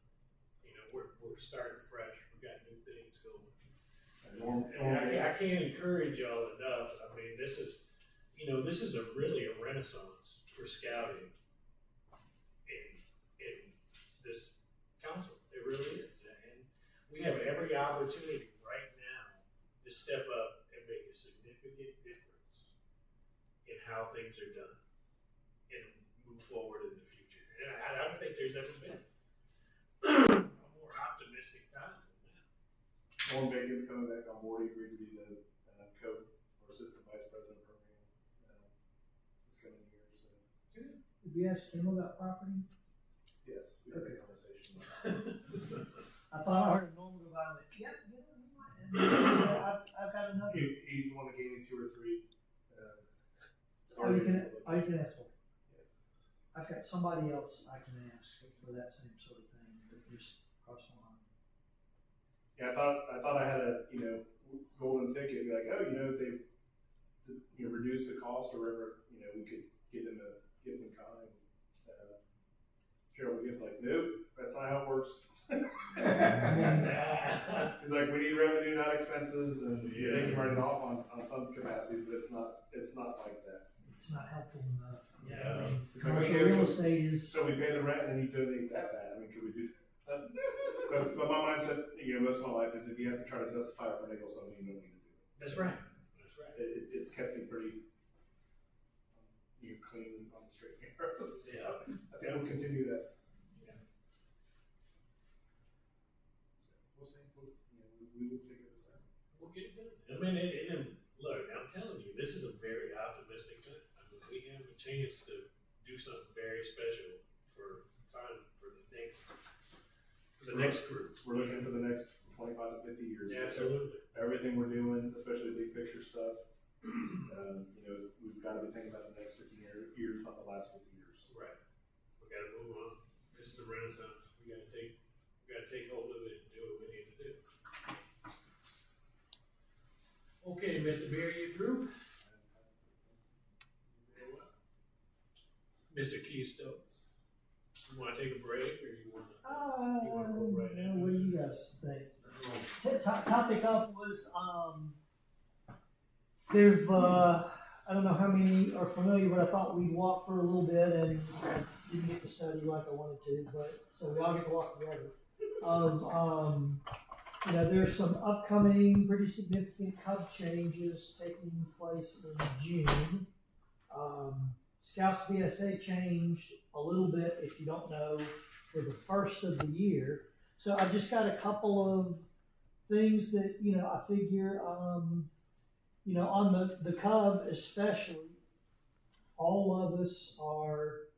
We're starting fresh. We got new things going. And I can't encourage y'all enough. I mean, this is really a renaissance for scouting in this council. It really is. And we have every opportunity right now to step up and make a significant difference in how things are done and move forward in the future. And I don't think there's ever been a more optimistic time than now. Norm Bacon's coming back on board. He agreed to be the co or assistant vice president program this coming year. So Did we ask him about property? yes, we had a conversation. I thought I heard a normal go by and went, yep, you might. I've got another. He's one that gave me 2 or 3. You can ask for. I've got somebody else I can ask for that same sort of thing, but just cross my line. Yeah, I thought I had a golden ticket. Be like, if they reduce the cost or whatever, we could give them a gift in kind. Cheryl was like, nope, that's not how it works. He's like, we need revenue, not expenses, and they can write it off on some capacity, but it's not like that. It's not helpful enough. Yeah. I mean, It's like, commercial okay, real estate is. So we pay the rent and then you donate that back. I mean, could we do that? But my mindset, most of my life is if you have to try to justify it for nickel something, you don't need to do it. That's right. That's right. It's kept me pretty you clean on the straight and narrows. Yeah. I think we'll continue that. Yeah. We'll see. We will figure this out. We'll get it done. I mean, and look, I'm telling you, this is a very optimistic thing. I mean, we have a chance to do something very special for the next group. We're looking for the next 25 to 50 years. Yeah, absolutely. Everything we're doing, especially big picture stuff, we've got to be thinking about the next 50 years, not the last 50 years. Right. We gotta move on. This is a renaissance. We gotta take hold of it and do what we need to do. Okay, Mr. Beer, you through? Mr. Keystone, you wanna take a break or you wanna go right in? What do you guys think? Topic up was, there've, I don't know how many are familiar, but I thought we'd walk for a little bit and didn't get to study like I wanted to, but, so we all get to walk together. There's some upcoming pretty significant Cub changes taking place in June. Scouts BSA changed a little bit, if you don't know, for the first of the year. So I just got a couple of things that, I figure, on the Cub especially, all of us are,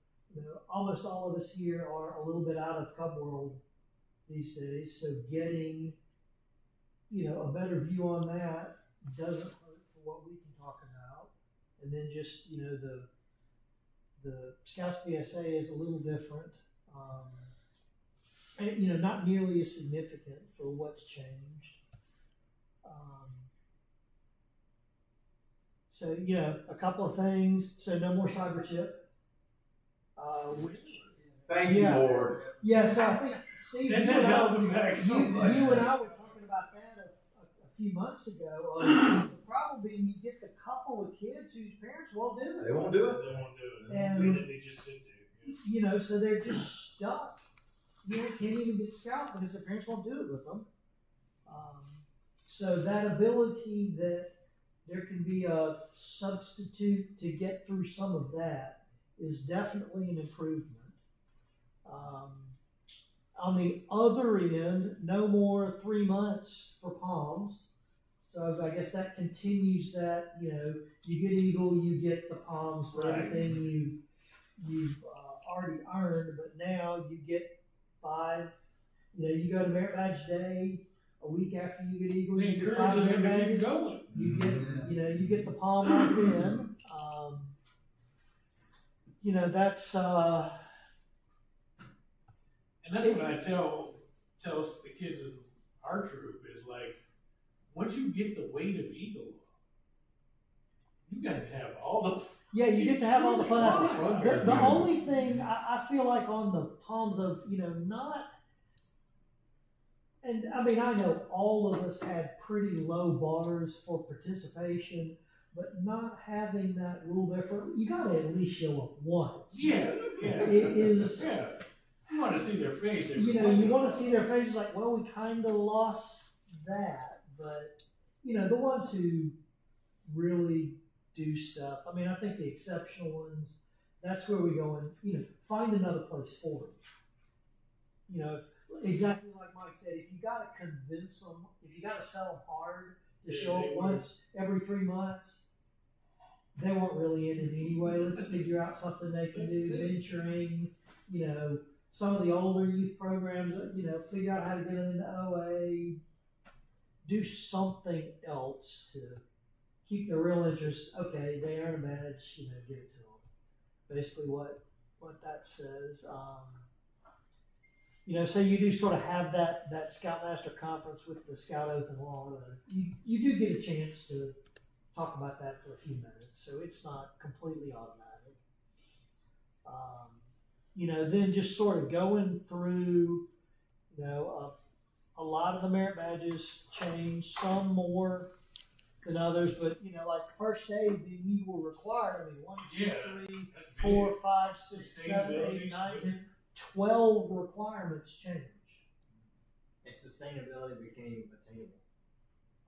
almost all of us here are a little bit out of Cub world these days. So getting, a better view on that doesn't hurt for what we can talk about. And then just, the Scouts BSA is a little different. And, not nearly as significant for what's changed. So, a couple of things. So no more cyber chip. Thank you, Lord. Yeah, so I think, Steve, you and I were talking about that a few months ago. The problem being you get the couple of kids whose parents won't do it. They won't do it. They won't do it. And, They just sit there. So they're just stuck. Can't even get Scout because their parents won't do it with them. So that ability that there can be a substitute to get through some of that is definitely an improvement. On the other end, no more 3 months for palms. So I guess that continues that, you get Eagle, you get the palms for everything you've already earned, but now you get 5, you go to Merit Badge Day, a week after you get Eagle, you get 5 Merit Badges. You get, you get the palm right then. That's, and that's what I tell the kids in our troop is like, once you get the weight of Eagle, you got to have all the. Yeah, you get to have all the fun. I think the only thing I feel like on the palms of, not, and I mean, I know all of us had pretty low bars for participation, but not having that rule there you got to at least show up once. Yeah. It is. Yeah. You want to see their face. You want to see their faces like, well, we kind of lost that. But, the ones who really do stuff, I mean, I think the exceptional ones, that's where we go and, find another place for it. Exactly like Mike said, if you got to convince them, if you got to sell them hard to show up once every 3 months, they weren't really in it anyway. Let's figure out something they can do, venturing, some of the older youth programs, figure out how to get them into OA, do something else to keep the real interest. Okay, they earn a badge, give it to them. Basically what that says. So you do sort of have that Scoutmaster conference with the Scout Oath and Law. You do get a chance to talk about that for a few minutes, so it's not completely automatic. Then just sort of going through, a lot of the merit badges change, some more than others, but like first aid being Eagle required. I mean, 1, 2, 3, 4, 5, 6, 7, 8, 9, 10, 12 requirements changed. And sustainability became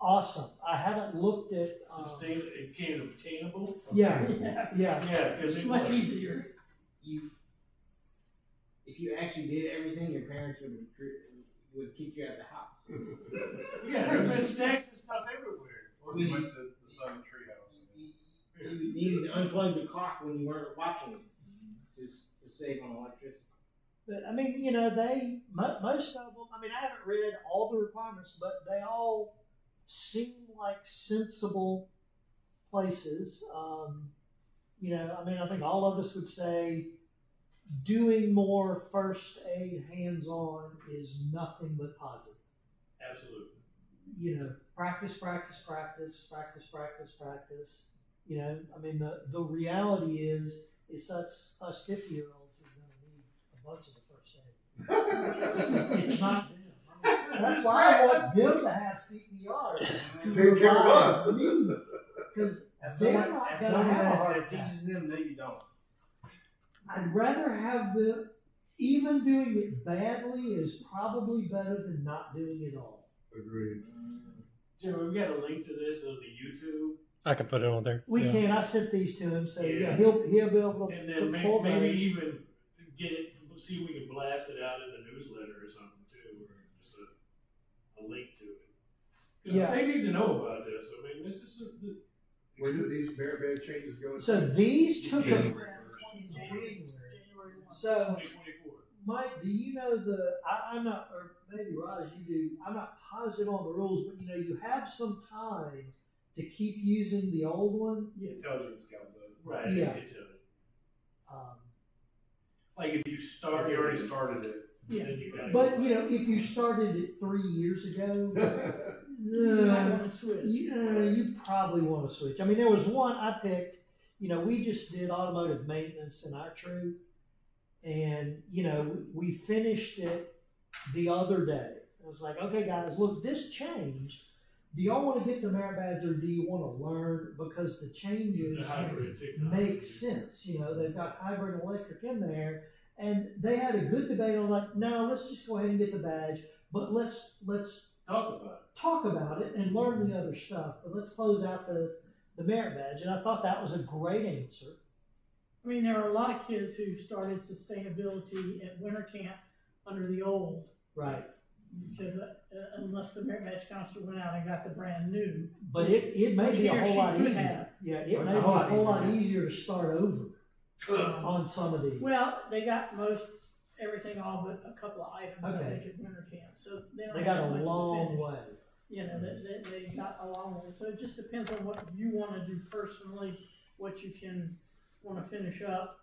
awesome. I haven't looked at, It became obtainable. yeah, Yeah. yeah. Yeah, because it Much was. easier. If you actually did everything, your parents would kick you out of the house. Yeah, there's been snacks and stuff everywhere. Or we went to the Sun Treehouse. You needed to unplug the clock when you weren't watching it to save on electricity. But I mean, you know, most of them, I mean, I haven't read all the requirements, but they all seem like sensible places. You know, I mean, I think all of us would say doing more first aid hands-on is nothing but positive. Absolutely. You know, practice. You know, I mean, the reality is us 50-year-olds are going to need a bunch of the first aid. It's not them. I mean, that's why I want them to have CPR to Take care of us. provide me, because they're not going to have a heart that attack. teaches them, no, you don't. I'd rather have them, even doing it badly is probably better than not doing it all. Agreed. Jim, we've got a link to this on the YouTube. I can put it on there. We Yeah. can. I sent these to him, so yeah, Yeah. he'll be able And to then pull maybe those. even get it, see if we can blast it out in the newsletter or something too, or just a link to it. 'Cause Yeah. they need to know about this. I mean, this is Where do these merit badge changes go? So these took Yeah. effect January. in January. January 1. So 2024. Mike, do you know I'm not, or maybe Raj, you do, I'm not positive on the rules, but you know, you have some time to keep using the old one. It tells you the scout does. Right. Yeah. It tells you. Um, Like if you If started, you already started it. then you got. but you know, if you started it 3 years ago, You might want to switch. you probably want to switch. I mean, there was one I picked, you know, we just did automotive maintenance in our troop, and, you know, we finished it the other day. I was like, okay, guys, look, this changed. Do y'all want to get the merit badge or do you want to learn? Because the changes The hybrid technology. make sense. You know, they've got hybrid and electric in there, and they had a good debate on like, no, let's just go ahead and get the badge, but let's Talk about it. talk about it and learn the other stuff. But let's close out the merit badge. And I thought that was a great answer. I mean, there are a lot of kids who started sustainability at winter camp under the old, Right. because unless the merit badge counselor went out and got the brand new. But it may be a He or whole she lot could easier. have. Yeah, it It's may a be a whole lot whole lot easier. easier to start over on some of these. Well, they got everything all but a couple of items, I Okay. think, at winter camp, so they don't They have got a much to long finish. way. You know, they got a long way, so it just depends on what you wanna do personally, what you can wanna finish up.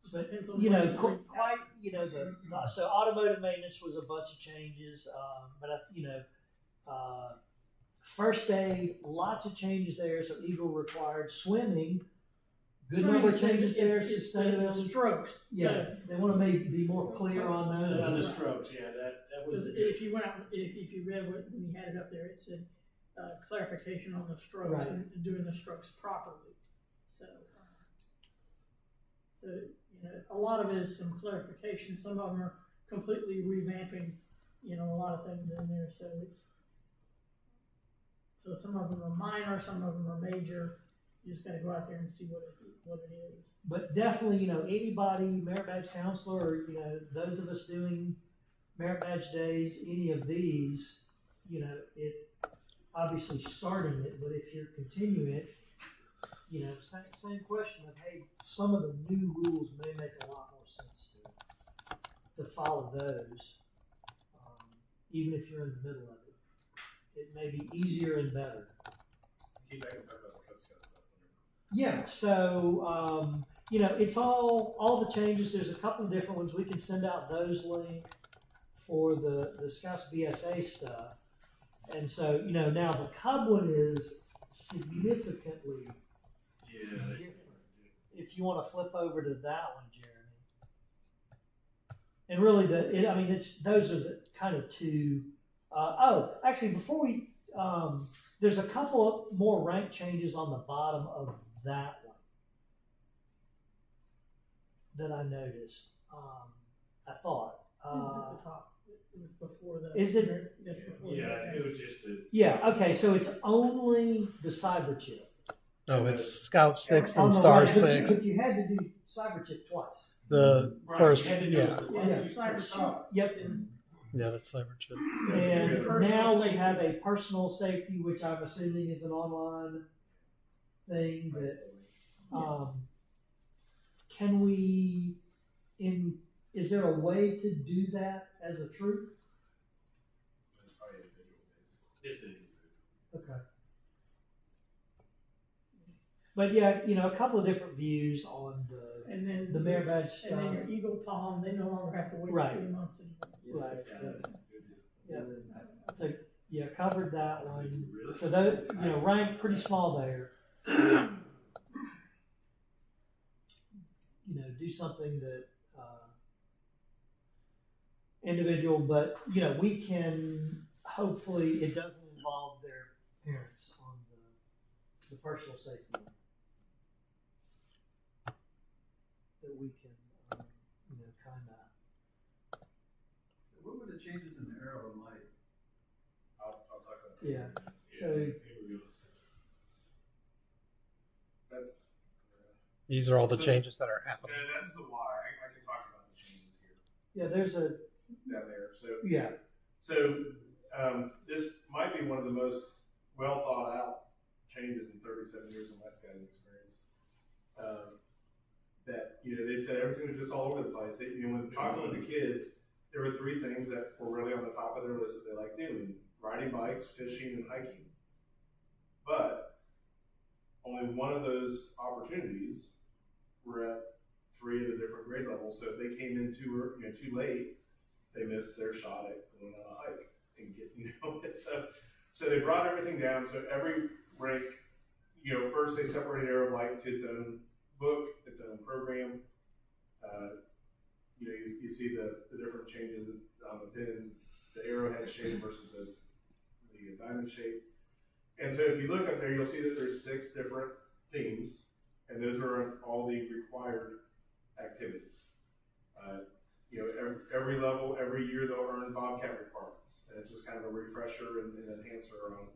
Just But, depends on you what know, you quite, you know, so automotive maintenance was a bunch of changes, but you know, first aid, lots of changes there. So Eagle required swimming, good number of changes there. It's the Sustainability, strokes. yeah, they want to maybe be more clear on On the those. strokes, yeah, that was. Because if you went out, if you read what, when you had it up there, it said, clarification on the strokes Right. and doing the strokes properly. So, you know, a lot of it is some clarification. Some of them are completely revamping, you know, a lot of things in there. So some of them are minor, some of them are major. You just gotta go out there and see what it is. But definitely, you know, anybody, merit badge counselor, or, you know, those of us doing merit badge days, any of these, you know, it obviously starting it, but if you're continuing it, you know, same question of, hey, some of the new rules may make a lot more sense to follow those, even if you're in the middle of it. It may be easier and better. Keep back and talk about the Cub Scout stuff. Yeah, so, you know, it's all the changes. There's a couple of different ones. We can send out those links for the Scouts BSA stuff. And so, you know, now the Cub one is significantly different. If you want to flip over to that one, Jeremy. And really, those are the kind of two. Actually, before we, there's a couple of more rank changes on the bottom of that one that I noticed. I thought. Who's at the top? It was before the. Is it? Yes, before. Yeah, the- it was just a. Yeah, okay, so it's only the cyber chip. No, it's Scout 6 Oh, and no, Star right, but 6. But you had to do cyber chip twice. The Right, first, you had to do yeah. it for- Yeah, cyber. Yep. Yeah, that's cyber chip. And Personal now we safety. have a personal safety, which I'm assuming is an online thing that, can we, is there a way to do that as a troop? It's probably individual based. It's individual. Okay. But yeah, you know, a couple of different views on And then. the merit badge And stuff. then your Eagle Palm, they no longer have to wait Right. 3 months anymore. Right. Yeah. So, yeah, covered that one. Really? So that, you know, rank pretty small there. You know, do something that, individual, but, you know, we can, hopefully, it doesn't involve their parents on the personal safety. That we can, you know, kind of, What were the changes in the arrow and light? I'll talk about that. yeah. So- Here we go. That's, These are all the So- changes that are happening. and that's the why. I can talk about the changes here Yeah, there's a, down there. So yeah, this might be one of the most well thought out changes in 37 years of my scouting experience. That, you know, they said everything was just all over the place. They, you know, when talking with the kids, there were 3 things that were really on the top of their list that they liked doing: riding bikes, fishing, and hiking. But only one of those opportunities were at 3 of the different grade levels. So if they came in too late, they missed their shot at going on a hike and get, you know. So they brought everything down. So every rank, you know, first they separated Arrow of Light to its own book, its own program. You know, you see the different changes on the pins. It's the arrowhead shape versus the diamond shape. And so if you look up there, you'll see that there's 6 different themes, and those are all the required activities. You know, every level, every year they'll earn Bobcat requirements, and it's just kind of a refresher and enhancer on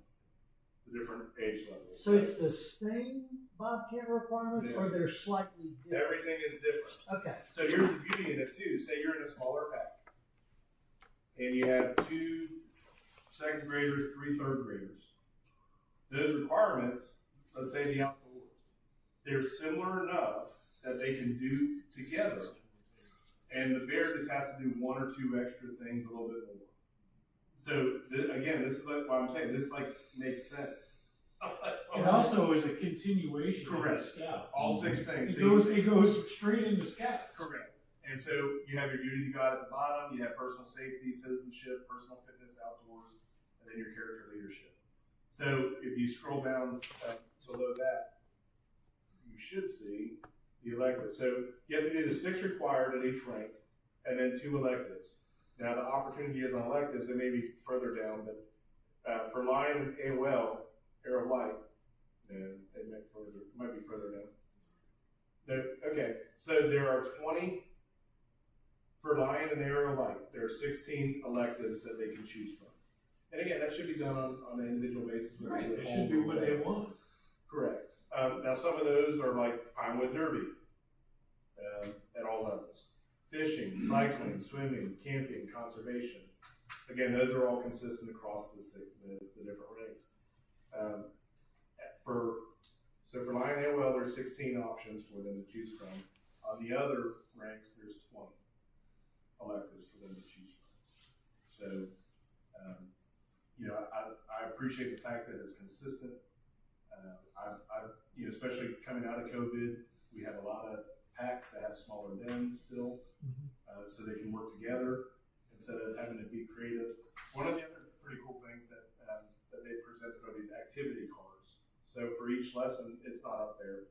the different age levels. so it's the same Bobcat requirements, or they're slightly different? Everything is different. Okay, So here's the beauty in it too. Say you're in a smaller pack, and you have 2 second graders, 3 third graders. Those requirements, let's say the outdoors, they're similar enough that they can do together. And the bear just has to do 1 or 2 extra things a little bit more. So again, this is like what I'm saying. This like makes sense. It also is a continuation of the Correct. scout. All 6 things. It goes straight into scouts. Correct. And so you have your duty to God at the bottom. You have personal safety, citizenship, personal fitness, outdoors, and then your character leadership. So if you scroll down below that, you should see the electives. So you have to do the 6 required at each rank, and then 2 electives. Now the opportunity is on electives. They may be further down, but for Lion and AOL, Arrow of Light, and it might be further down. Okay, so there are 20 for Lion and Arrow of Light. There are 16 electives that they can choose from. And again, that should be done on an individual basis. Right, it should be what they want. Correct. Now some of those are like Pinewood Derby at all levels. Fishing, cycling, swimming, camping, conservation. Again, those are all consistent across the different ranks. So for Lion AOL, there's 16 options for them to choose from. On the other ranks, there's 20 electives for them to choose from. So, you know, I appreciate the fact that it's consistent. You know, especially coming out of COVID, we have a lot of packs that have smaller dens still, so they can work together instead of having to be creative. One of the other pretty cool things that they presented are these activity cards. So for each lesson, it's not up there,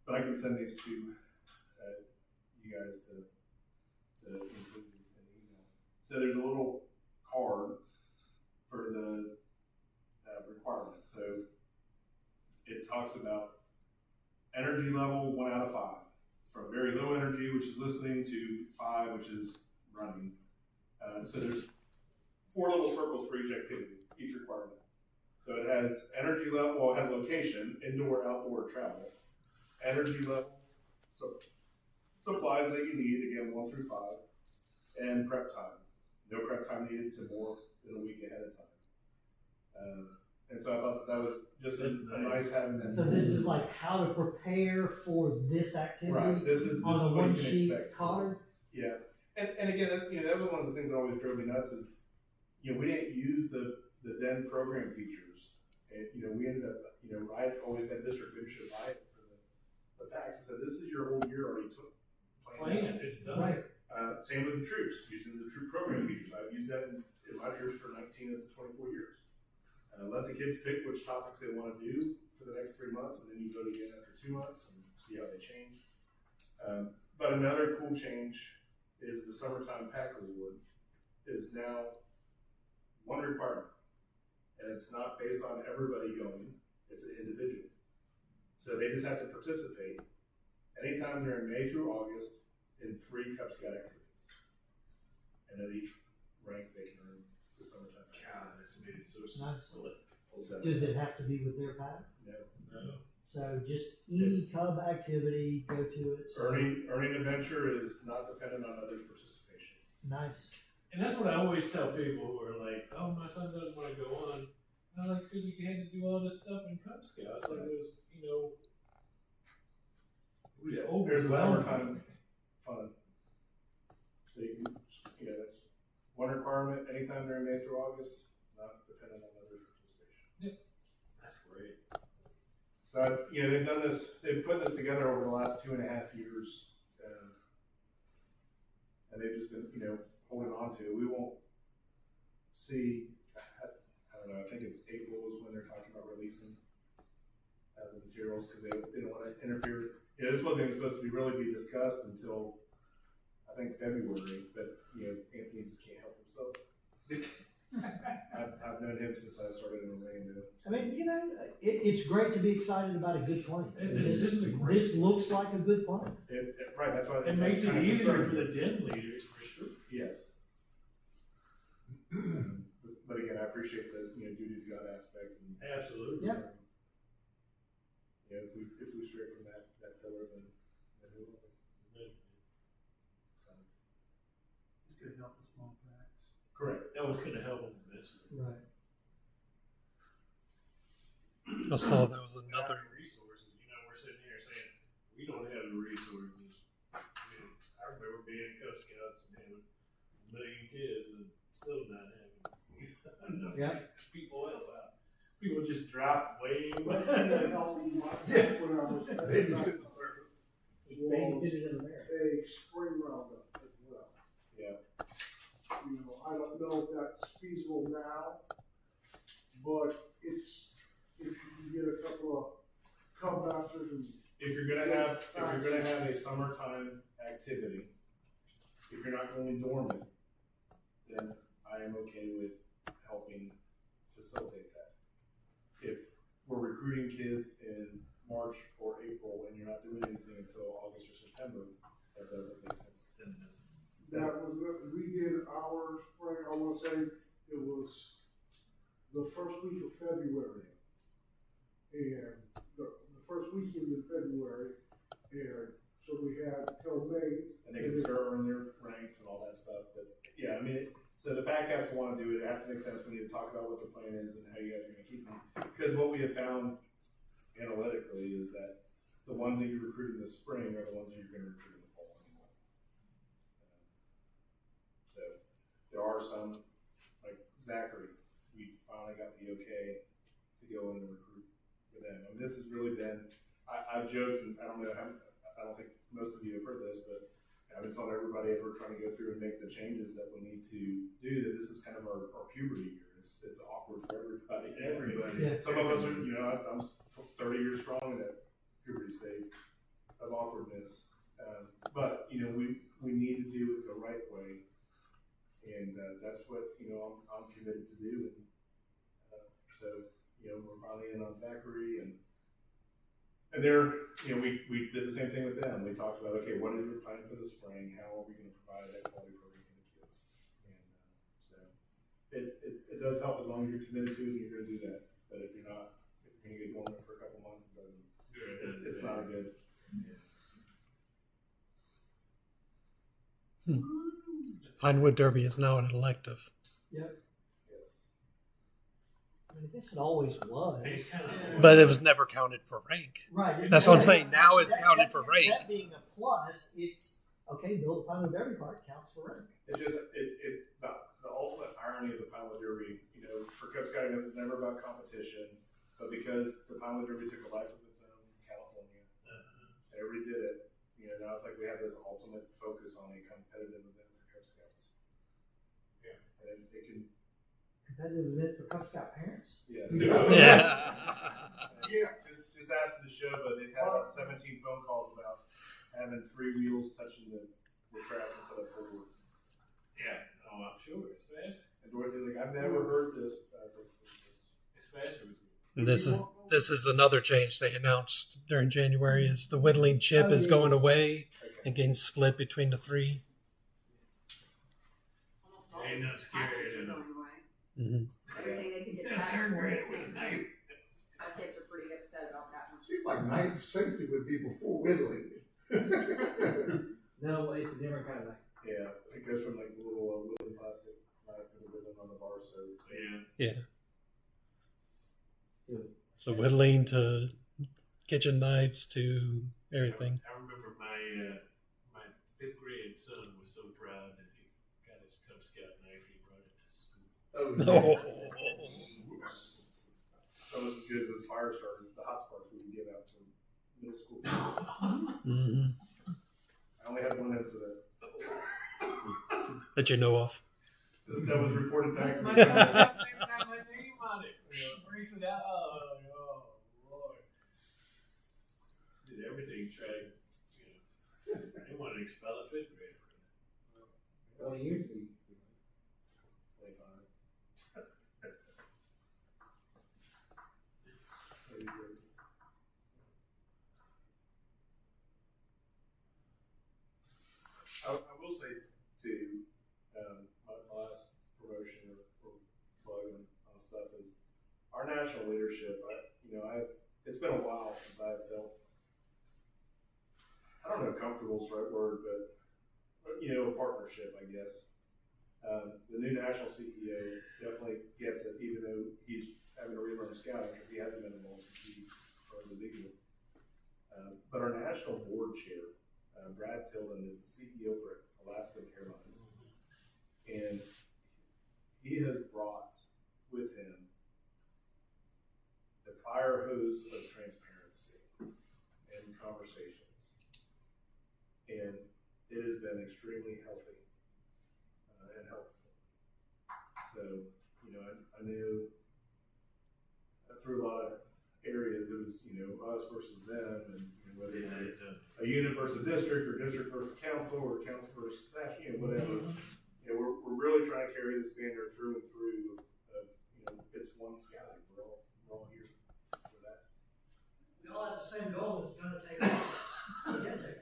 but I can send these to you guys to include in the email. So there's a little card for the requirements. So it talks about energy level 1 out of 5, from very low energy, which is listening, to 5, which is running. So there's 4 little circles for each activity, each requirement. So it has energy level, well, it has location, indoor, outdoor, travel, energy level, so supplies that you need, again, 1 through 5, and prep time. No prep time needed to more than a week ahead of time. And so I thought that was just a nice having that. So this is like how to prepare for this activity Right, this is on a what you one can sheet expect. card? Yeah, and again, that was one of the things that always drove me nuts is, we didn't use the then program features. And, we ended up, I always had district leadership buy it for the packs. I said, this is your whole year already planned. It's done. Right. Same with the troops, using the troop program features. I've used that in my troops for 19 of the 24 years. Let the kids pick which topics they want to do for the next 3 months, and then you vote again after 2 months and see how they change. But another cool change is the summertime pack award is now 1 requirement, and it's not based on everybody going, it's an individual. So they just have to participate anytime during May through August in 3 Cub Scout activities. And at each rank they can earn the summertime pack. God, that's made it so Nice. simple. So, Does it have to be with their pack? no. So just any Cub activity, go to it. Earning a venture is not dependent on others' participation. Nice. And that's what I always tell people who are like, "Oh, my son doesn't want to go on." And I'm like, "Because you had to do all this stuff in Cub Scouts, like it was, it was There's a overwhelming." summertime fun. So you can, that's 1 requirement anytime during May through August, not dependent on others' participation. That's great. So, they've put this together over the last 2.5 years, and they've just been, holding on to it. We won't see, I don't know, I think it's April is when they're talking about releasing the materials, because they don't want to interfere. This wasn't even supposed to really be discussed until, I think, February, but, Anthony just can't help himself. I've known him since I started in Orlando. I mean, it's great to be excited about a good plan. This looks like a good plan. Right, that's why. It makes it easier for the den leaders, for sure. Yes. But again, I appreciate the, duty to God aspect. And, Absolutely. Yep. If we stray from that pillar, then who will? So. It's gonna help the small packs. Correct. That was going to help them immensely. Right. I saw there was another. Resources. We're sitting here saying we don't have the resources. I remember being in Cub Scouts and having 1 million kids and still not having enough people help out. People just drop way. Yeah. When I was Babysitting service. Babysitters in America. a spring roundup as well. Yeah. I don't know if that's feasible now, but it's, if you can get a couple of Cub bouncers and. If you're gonna have a summertime activity, if you're not going dormant, then I am okay with helping facilitate that. If we're recruiting kids in March or April and you're not doing anything until August or September, that doesn't make sense. That was, we did our spring, I wanna say, it was the first week of February. And the first weekend in February, and so we had till May. And they can start earning their ranks and all that stuff, but yeah, so the back has to wanna do it, it has to make sense, we need to talk about what the plan is and how you guys are gonna keep them. Because what we have found analytically is that the ones that you recruit in the spring are the ones that you're gonna recruit in the fall anyway. So, there are some, like Zachary, we finally got the okay to go in and recruit for them. This has really been, I've joked, and I don't think most of you have heard this, but I've been telling everybody as we're trying to go through and make the changes that we need to do, that this is kind of our puberty year. It's awkward for everybody. Yeah. Some of us are, I'm 30 years strong in that puberty state of awkwardness. But, we need to do it the right way. And that's what, I'm committed to do. And so, we're finally in on Zachary and they're, we did the same thing with them. We talked about, okay, what is your plan for the spring? How are we going to provide that quality program for the kids? And it does help as long as you're committed to it and you're gonna do that. But if you're not, if you're gonna get dormant for a couple months, it doesn't, it's not a good. Pinewood Derby is now an elective. Yep. Yes. I mean, I guess it always was. It's kind of. But it was never counted for rank. Right. That's what I'm saying. Now it's counted for rank. That being a plus, it's okay. Build a Pinewood Derby card counts for rank. It just, the ultimate irony of the Pinewood Derby, for Cub Scouting, it was never about competition, but because the Pinewood Derby took a life of its own from California, everybody did it, now it's like we have this ultimate focus on a competitive event for Cub Scouts. Yeah. And it can. Competitive event for Cub Scout parents. Yes. Yeah. Just ask the show, but they've had about 17 phone calls about having 3 wheels touching the track instead of 4. Yeah, I'm sure. It's fast. And Dorothy's like, I've never heard this. I was like, It's faster with This is another change they announced during January is the whittling chip is going away and getting split between the 3. Ain't nothing scary than Mm-hmm. Everything they can get Yeah, back turn for. granite with a knife. My kids are pretty upset about that one. Seems like knife safety would be before whittling. No, it's a different kind of knife. yeah, it goes from like the little wooden plastic knife and the ribbon on the bar. So Yeah. So whittling to kitchen knives to everything. I remember my 5th grade son was so proud that he got his Cub Scout knife. He brought it to school. Oh. almost as good as those fire starters, the hot sparks we can give out from middle school. Mm-hmm. I only had one incident That you know of. that was reported back to me. Got my name on it. Breaks it out. Oh, Lord. Did everything, tried, they wanted to expel a 5th grader. 20 years ago. 25. I will say too, my last promotion or plug on stuff is our national leadership. It's been a while since I've felt, I don't know if comfortable is the right word, but a partnership, I guess. The new national CEO definitely gets it, even though he's having to relearn scouting because he hasn't been involved since he started with Eagle. But our national board chair, Brad Tilden, is the CEO for Alaska Airlines, and he has brought with him the fire hose of transparency and conversations, and it has been extremely healthy and helpful. So, I knew through a lot of areas it was, us versus them, and whether it's a unit versus district, or district versus council, or council versus national, whatever. We're really trying to carry this banner through and through of, it's one scouting. We're all here for that. We all have the same goal. It's going to take years to get there.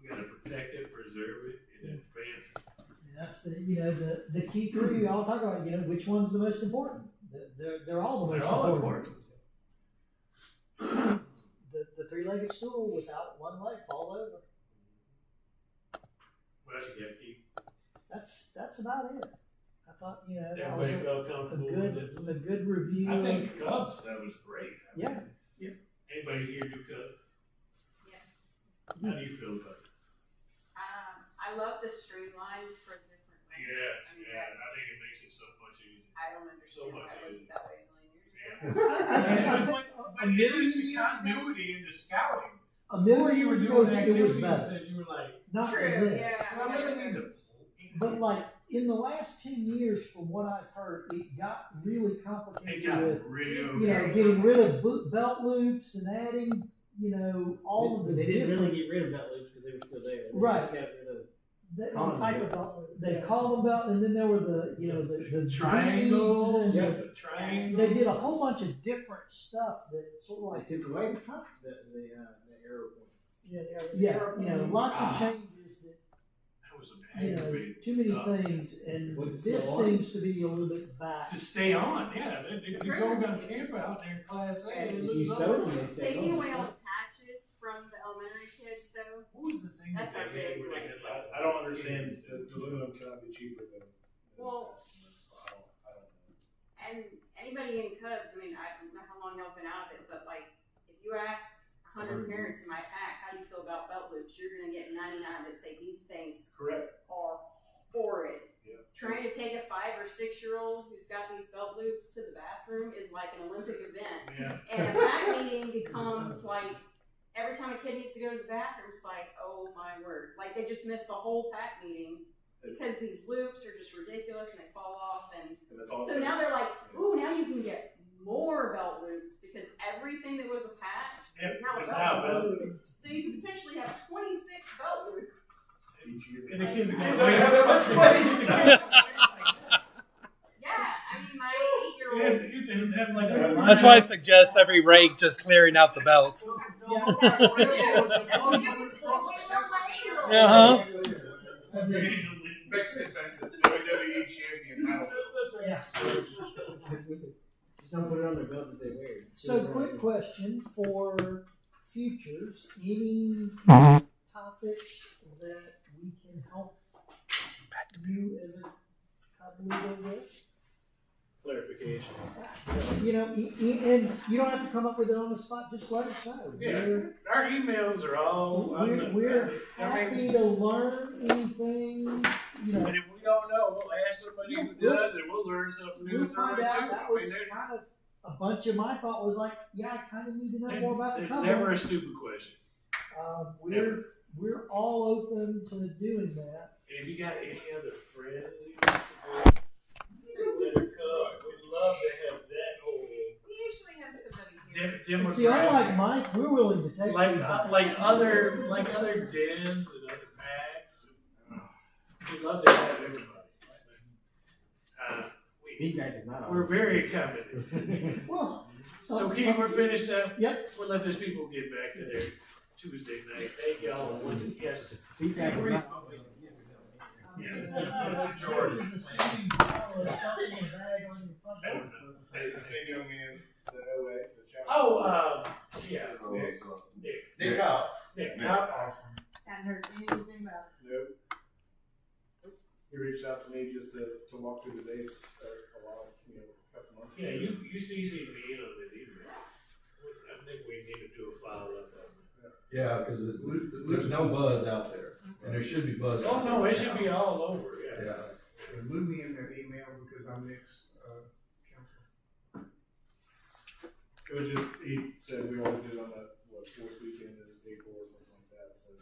We got to protect it, preserve it, and advance it. And that's the key 3 we all talk about. Which one's the most important? They're all the most They're all important. The 3-legged stool without one leg fall over. What else you got, Keith? That's about it. I thought that Everybody was felt comfortable with it. a good review. I think the Cubs, that was great. Yeah. Anybody here do Cubs? Yes. How do you feel about it? I love the streamlines for different ranks. I think it makes it so much easier. I don't understand So much why it wasn't easier. that way a million years ago. But it is the continuity into scouting. A million Before you were years doing ago, it was activities better. that you were like, Not True, for this. yeah. well, I really need to. But like in the last 10 years, from what I've heard, it got really complicated It got with real. getting rid of belt loops and adding all of the They didn't different. really get rid of belt loops because they were still there. They Right. just got rid of They, Column Type of belt. they called them belt, and then there were the Triangles, beads and the triangles. they did a whole bunch of different stuff that sort of They like took away the arrow points. Yeah, lots of changes that, That was an aggravating too many stuff. things, and What's this so on? seems to be a little bit back. To stay on, yeah. They go down Campout there in Class A. If they you lose sew all them, the- they stay Taking on. away all the patches from the elementary kids though, What was the thing That's that our they had big where they one. had like? I don't understand, the aluminum cannot be cheaper than. Well- I don't know. and anybody in Cubs, I mean, I don't know how long y'all been out of it, but like, if you asked 100 parents in my pack, how do you feel about belt loops? You're gonna get 99 that say these things Correct. are horrid. Yeah. Trying to take a 5 or 6-year-old who's got these belt loops to the bathroom is like an Olympic event. Yeah. And a pack meeting becomes like, every time a kid needs to go to the bathroom, it's like, oh my word. Like they just missed the whole pack meeting because these loops are just ridiculous and they fall off. And And that's all. so now they're like, ooh, now you can get more belt loops because everything that was a patch is now a It's now a belt belt loop. So you could potentially have 26 belt loops. Each year. And the kids They are don't have that much money. Yeah, I mean, my 8-year-old. Yeah, you can have like a. That's why I suggest every rake just clearing out the belts. That's what it is. That's what it was. My 8-year-old. Uh-huh. WWE champion title. Yeah. Just don't put it on their belt that they wear. So, quick question for futures: any topics that we can help you as a Cub leader with? Clarification. And you don't have to come up with it on the spot. Just let us know. Yeah. Our emails are all. We're happy to learn anything. And if we don't know, we'll ask somebody who does, and we'll learn something new We'll through find it out. too. That I mean, was kind of a bunch of my thought was like, yeah, I kind of need to know more about the there's Cub. never a stupid question. We're all open to doing that. And if you got any other friends that are Cubs, we'd love to have that whole We usually have somebody here. demographic. See, unlike Mike, we're willing to take like other dens and other packs. We'd love to have everybody. Feedback is not We're very accommodating. Well, So Keith, we're finished now? Yep. We'll let these people get back to their Tuesday night. Thank y'all. Once again, yes. Feedback is not always. Hey, the same young man, the OA, the champion. Oh, yeah. Nick. Nick Cobb. Nick. Awesome. Hadn't heard anything about it. Nope. He reached out to me just to walk through the dates a while, a couple months ago. Yeah, you CC'd me in on it either. I think we need to do a follow up on that. Yeah, because there's no buzz out there, and there should be buzz. Oh, out no, there it should now. be all over, yeah. Yeah. And loop me in that email because I'm next, council. It was just, he said we always do it on the, fourth weekend in April or something like that, so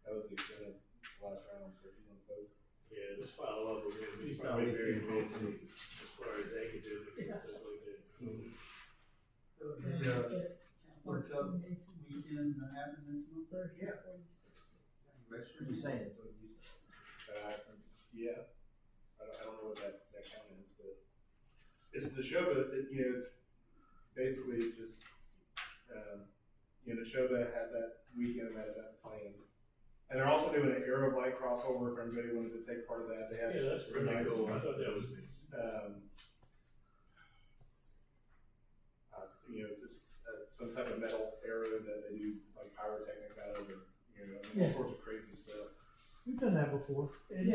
that was the extent of the last round, so if you want to vote. Yeah, just follow up with him. He's probably very busy as far as academic and stuff like that. What Cub weekend happened next month? Yeah. What you saying? That's what you said. Yeah, I don't know what that count is, but it's the show, but it's basically just, Neshoba had that weekend that event planned. And they're also doing an Arab light crossover for anybody who wanted to take part of that. They have Yeah, that's really nice, cool. I thought that was neat. Just some type of metal arrow that they do like pyrotechnics out of, and Yeah. all sorts of crazy stuff. We've done that before. And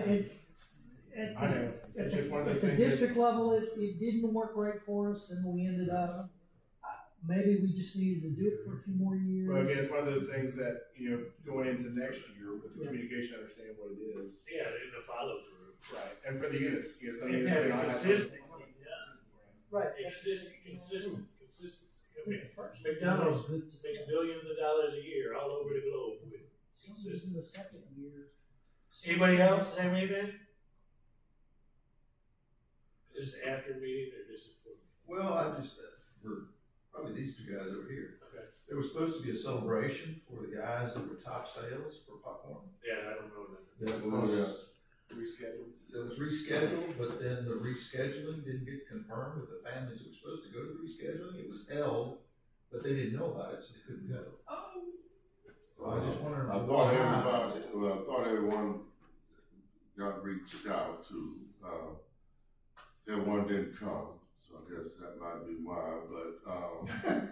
I know. It's just one of those at the things that- district level, it didn't work great for us, and we ended up, maybe we just needed to do it for a few more years. Well, again, it's one of those things that, going into next year with the communication, understanding what it is. Yeah, in the follow through. Right. And for the units, some And units may having not have. consistency. Right. Consistency. I mean, First, McDonald's good makes success. billions of dollars a year all over the globe with Some consistency. in the second year. Anybody else have anything? Is this after meeting or this is before? Well, I just, for probably these two guys over here. Okay. There was supposed to be a celebration for the guys that were top sales for popcorn. Yeah, I don't know that. That was, Rescheduled. that was rescheduled, but then the rescheduling didn't get confirmed with the families that were supposed to go to the rescheduling. It was held, but they didn't know about it, so they couldn't go. I just wondering I thought everyone got reached out to. Everyone didn't come, so I guess that might be why.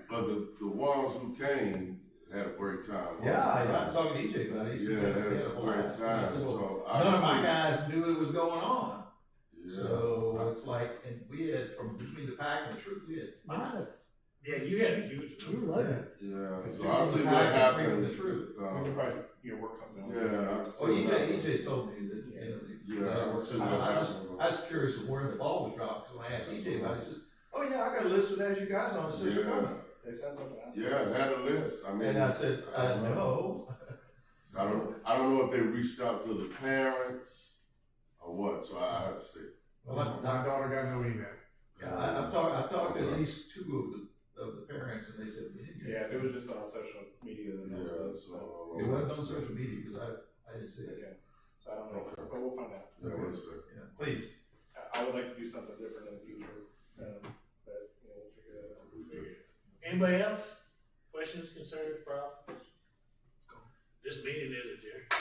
But the ones who came had a great time. Yeah, I was talking to EJ about it. He Yeah, said they had a great time. So none of my guys knew it was going on. Yeah. So it's like, and we had from between the pack and the troop, we had 5. Yeah, you had a huge You number. were lucky. Yeah, It's so I'll see different what pack and happens. the truth. Work something on. Yeah, I'll see Well, what happens. EJ told me that, Yeah, I'll see what happens. I was curious of where the ball was dropped, because when I asked EJ about it, he says, oh yeah, I got a list with as you guys on, it says you're coming. They sent something out. Yeah, it had a list. I mean, And I said, no. I don't know if they reached out to the parents or what, so I have to see. Well, My daughter got no email. yeah, I've talked to at least 2 of the parents, and they said, we didn't get Yeah, if it. it was just on social media, then that Yeah, was so. It wasn't on social media, because I didn't see it. okay. So I don't know, Okay. but we'll find out. Yeah, we'll see. Yeah, please. I would like to do something different in the future, but we'll figure that out. Anybody else? Questions, concerns, problems? This meeting is adjourned.